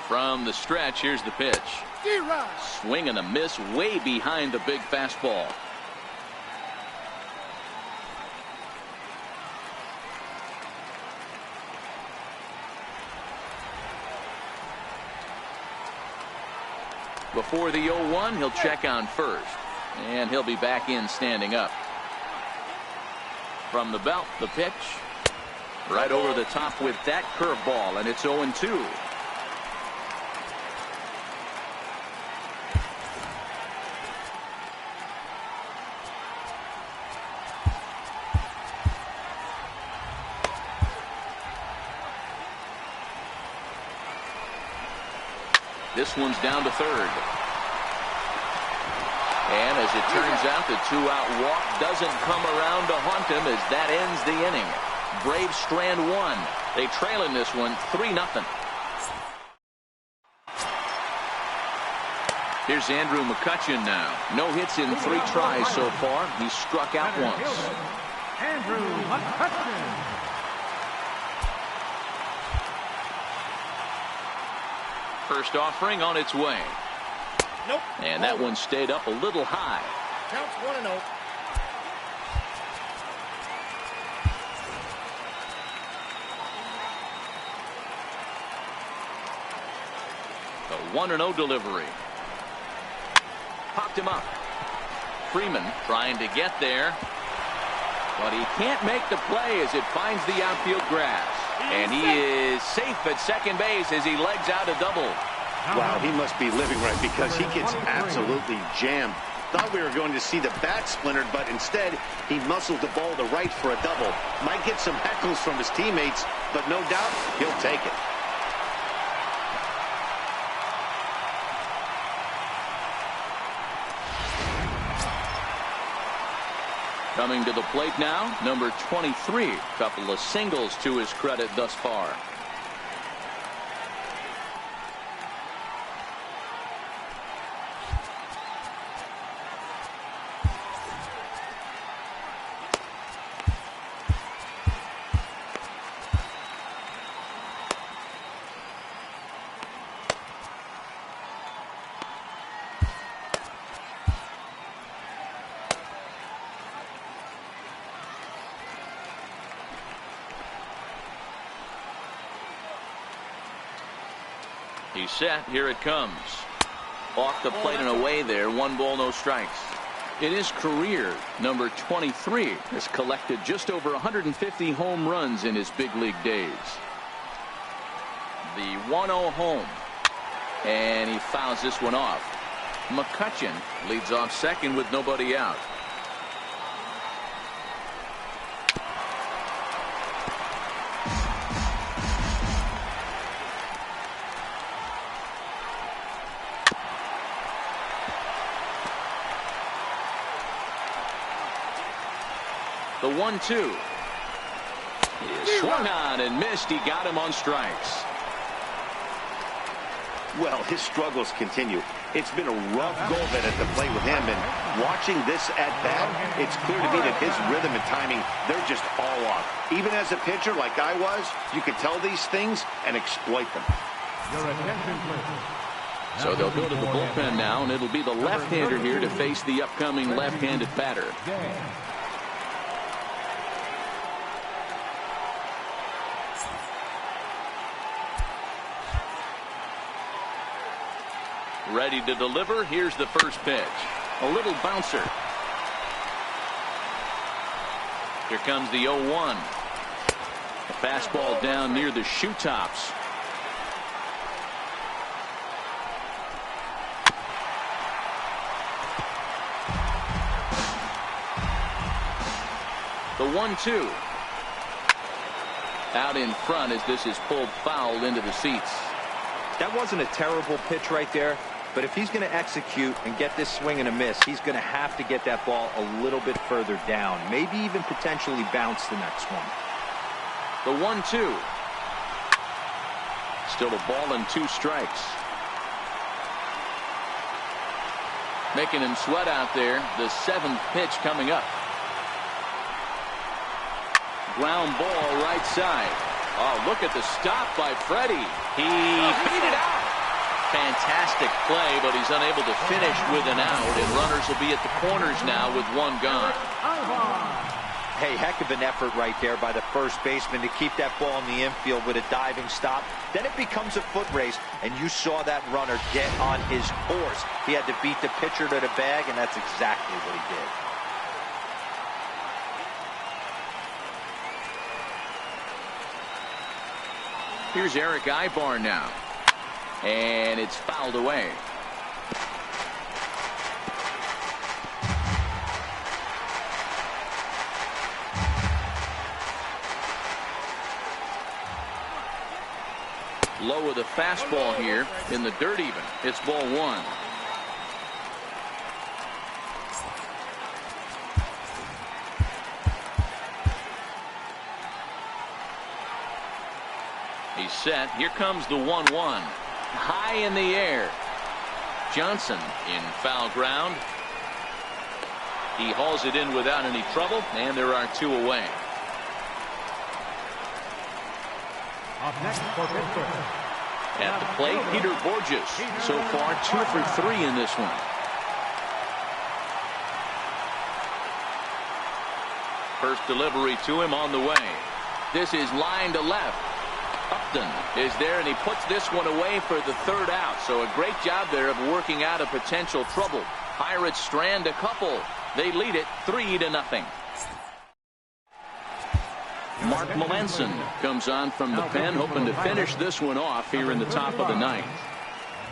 From the stretch, here's the pitch. Swing and a miss way behind the big fastball. Before the 0-1, he'll check on first, and he'll be back in standing up. From the belt, the pitch. Right over the top with that curveball, and it's 0-2. This one's down to third. And as it turns out, the 2-out walk doesn't come around to haunt him as that ends the inning. Braves strand 1. They trail in this one 3-0. Here's Andrew McCutchen now. No hits in 3 tries so far. He struck out once.
Andrew McCutchen.
First offering on its way.
Nope.
And that one stayed up a little high.
Counts 1-0.
The 1-0 delivery. Popped him up. Freeman trying to get there. But he can't make the play as it finds the outfield grass. And he is safe at second base as he legs out a double.
Wow, he must be living right because he gets absolutely jammed. Thought we were going to see the bat splintered, but instead he muscled the ball to right for a double. Might get some heckles from his teammates, but no doubt he'll take it.
Coming to the plate now, number 23. Couple of singles to his credit thus far. He's set. Here it comes. Off the plate and away there. 1 ball, no strikes. In his career, number 23 has collected just over 150 home runs in his big league days. The 1-0 home. And he fouls this one off. McCutchen leads off second with nobody out. The 1-2 is swung on and missed. He got him on strikes.
Well, his struggles continue. It's been a rough go of it at the plate with him, and watching this at bat, it's clear to me that his rhythm and timing, they're just all off. Even as a pitcher like I was, you can tell these things and exploit them.
So they'll go to the bullpen now, and it'll be the left-hander here to face the upcoming left-handed batter. Ready to deliver. Here's the first pitch. A little bouncer. Here comes the 0-1. A fastball down near the shoe tops. The 1-2. Out in front as this is pulled foul into the seats.
That wasn't a terrible pitch right there. But if he's going to execute and get this swing and a miss, he's going to have to get that ball a little bit further down. Maybe even potentially bounce the next one.
The 1-2. Still a ball and 2 strikes. Making him sweat out there. The 7th pitch coming up. Ground ball right side. Oh, look at the stop by Freddie. He beat it out. Fantastic play, but he's unable to finish with an out, and runners will be at the corners now with 1 gone.
Hey, heck of an effort right there by the first baseman to keep that ball in the infield with a diving stop. Then it becomes a foot race, and you saw that runner get on his horse. He had to beat the pitcher to the bag, and that's exactly what he did.
Here's Eric Ibar now. And it's fouled away. Low with a fastball here in the dirt even. It's ball 1. He's set. Here comes the 1-1. High in the air. Johnson in foul ground. He hauls it in without any trouble, and there are 2 away.
Up next for Pittsburgh.
At the plate, Peter Borges. So far 2 for 3 in this one. First delivery to him on the way. This is line to left. Upton is there, and he puts this one away for the 3rd out. So a great job there of working out a potential trouble. Pirates strand a couple. They lead it 3-0. Mark Melanson comes on from the pen, hoping to finish this one off here in the top of the 9th.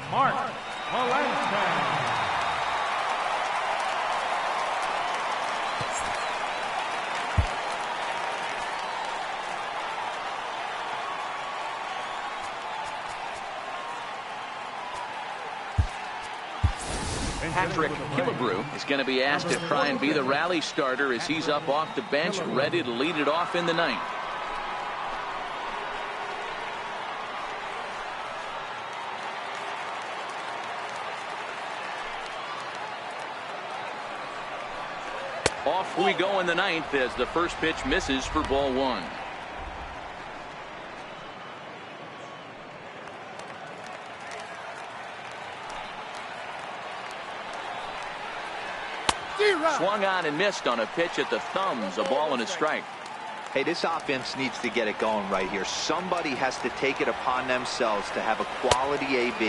Mark Melanson.
Patrick Killebrew is going to be asked to try and be the rally starter as he's up off the bench, ready to lead it off in the 9th. Off we go in the 9th as the first pitch misses for ball 1. Swung on and missed on a pitch at the thumbs. A ball and a strike.
Hey, this offense needs to get it going right here. Somebody has to take it upon themselves to have a quality AB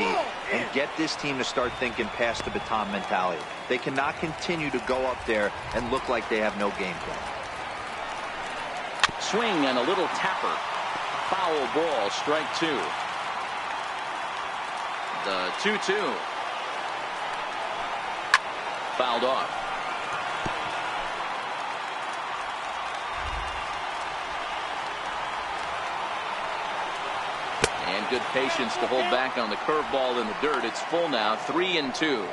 and get this team to start thinking past the baton mentality. They cannot continue to go up there and look like they have no game plan.
Swing and a little tapper. Foul ball, strike two. The 2-2. Fouled off. And good patience to hold back on the curveball in the dirt. It's full now, 3-2.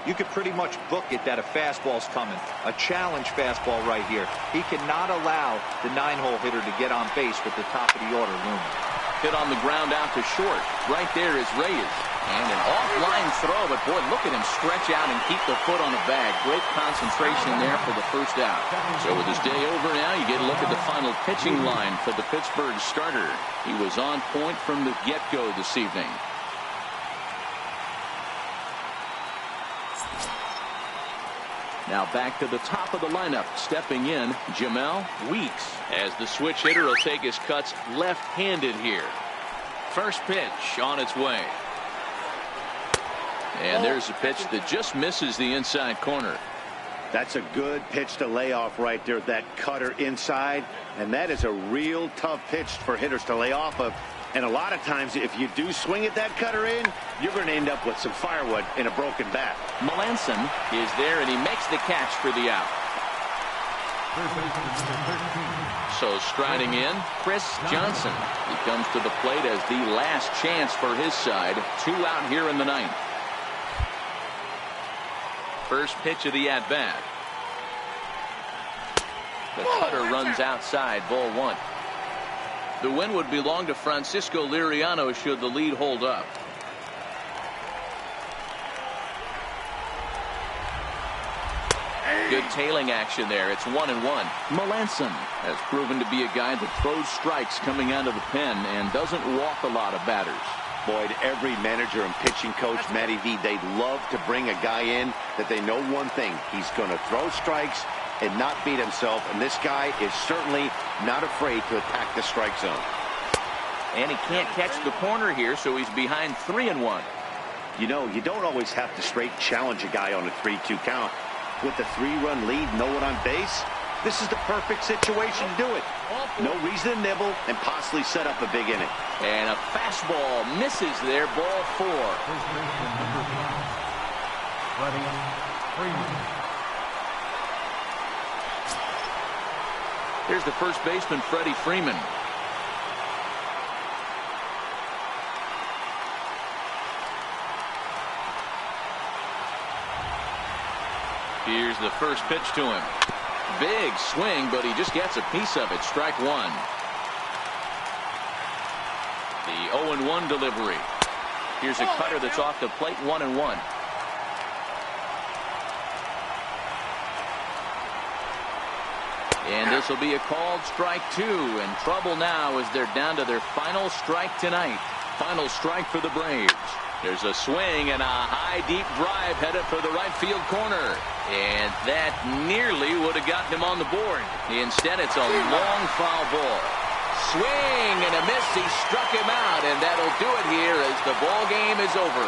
You could pretty much book it that a fastball's coming. A challenge fastball right here. He cannot allow the 9-hole hitter to get on base with the top of the order looming.
Hit on the ground out to short. Right there is Reyes. And an offline throw, but boy, look at him stretch out and keep the foot on the bag. Great concentration there for the first out. So with this day over now, you get a look at the final pitching line for the Pittsburgh starter. He was on point from the get-go this evening. Now back to the top of the lineup. Stepping in, Jamel Weeks, as the switch hitter will take his cuts left-handed here. First pitch on its way. And there's a pitch that just misses the inside corner.
That's a good pitch to lay off right there. That cutter inside. And that is a real tough pitch for hitters to lay off of. And a lot of times, if you do swing at that cutter in, you're going to end up with some firewood in a broken bat.
Melanson is there, and he makes the catch for the out. So striding in, Chris Johnson. He comes to the plate as the last chance for his side. 2 out here in the 9th. First pitch of the at-bat. The cutter runs outside, ball 1. The win would belong to Francisco Liriano should the lead hold up. Good tailing action there. It's 1-1. Melanson has proven to be a guy that throws strikes coming out of the pen and doesn't walk a lot of batters.
Boyd, every manager and pitching coach, Matty V, they'd love to bring a guy in that they know one thing. He's going to throw strikes and not beat himself. And this guy is certainly not afraid to attack the strike zone.
And he can't catch the corner here, so he's behind 3-1.
You know, you don't always have to straight challenge a guy on a 3-2 count. With the 3-run lead, no one on base, this is the perfect situation to do it. No reason to nibble and possibly set up a big inning.
And a fastball misses there, ball 4. Here's the first baseman, Freddie Freeman. Here's the first pitch to him. Big swing, but he just gets a piece of it. Strike 1. The 0-1 delivery. Here's a cutter that's off the plate, 1-1. And this will be a called strike 2. And trouble now as they're down to their final strike tonight. Final strike for the Braves. There's a swing and a high deep drive headed for the right field corner. And that nearly would have gotten him on the board. Instead, it's a long foul ball. Swing and a miss. He struck him out, and that'll do it here as the ball game is over.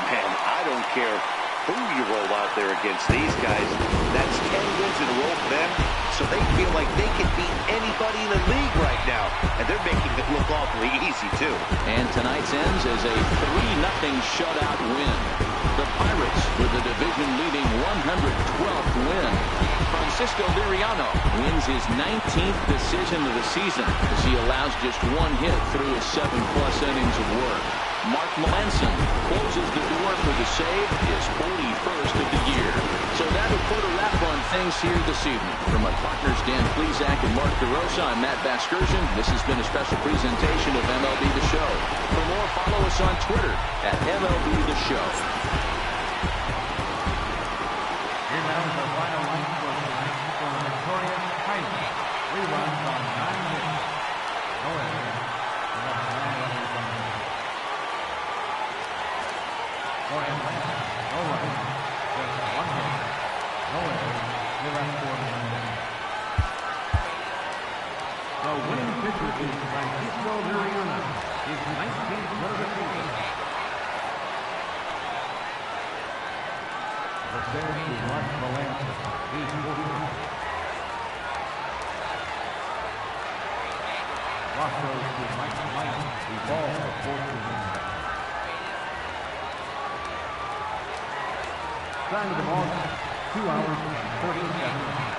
Man, I don't care who you roll out there against these guys. That's 10 wins in a row for them. So they feel like they can beat anybody in the league right now. And they're making it look awfully easy, too.
And tonight's ends is a 3-0 shutout win. The Pirates with the division-leading 112th win. Francisco Liriano wins his 19th decision of the season as he allows just 1 hit through his 7+ innings of work. Mark Melanson closes the door for the save, his 41st of the year. So that'll put a wrap on things here this evening. From my partners Dan Plesac and Mark DeRosa, I'm Matt Vasgersian. This has been a special presentation of MLB The Show. For more, follow us on Twitter at MLB The Show.
Here now is the final line for the victorious Pirates. 3 runs on 9 hits. No errors. For Atlanta, no runs, just 1 hit, no errors. The last 4 minutes. The winning pitcher is Francisco Liriano, his 19th win of the season. The third is Mark Valance, his 14th. Rostros to Mike White, the ball of 14. Time of the ball, 2 hours and 47 minutes.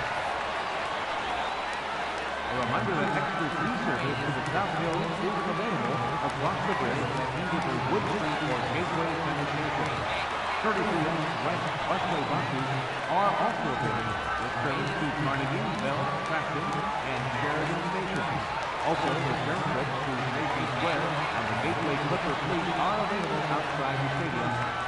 A reminder that extra free service to the South Hill is available across the bridge at either Wood Street or Gateway Cemetery. 33 West Busway buses are also available with service to Carnegie, Bell, Clacton, and Sheridan stations. Also, return trips to Mason Square and the Gateway Clipper fleet are available outside the stadium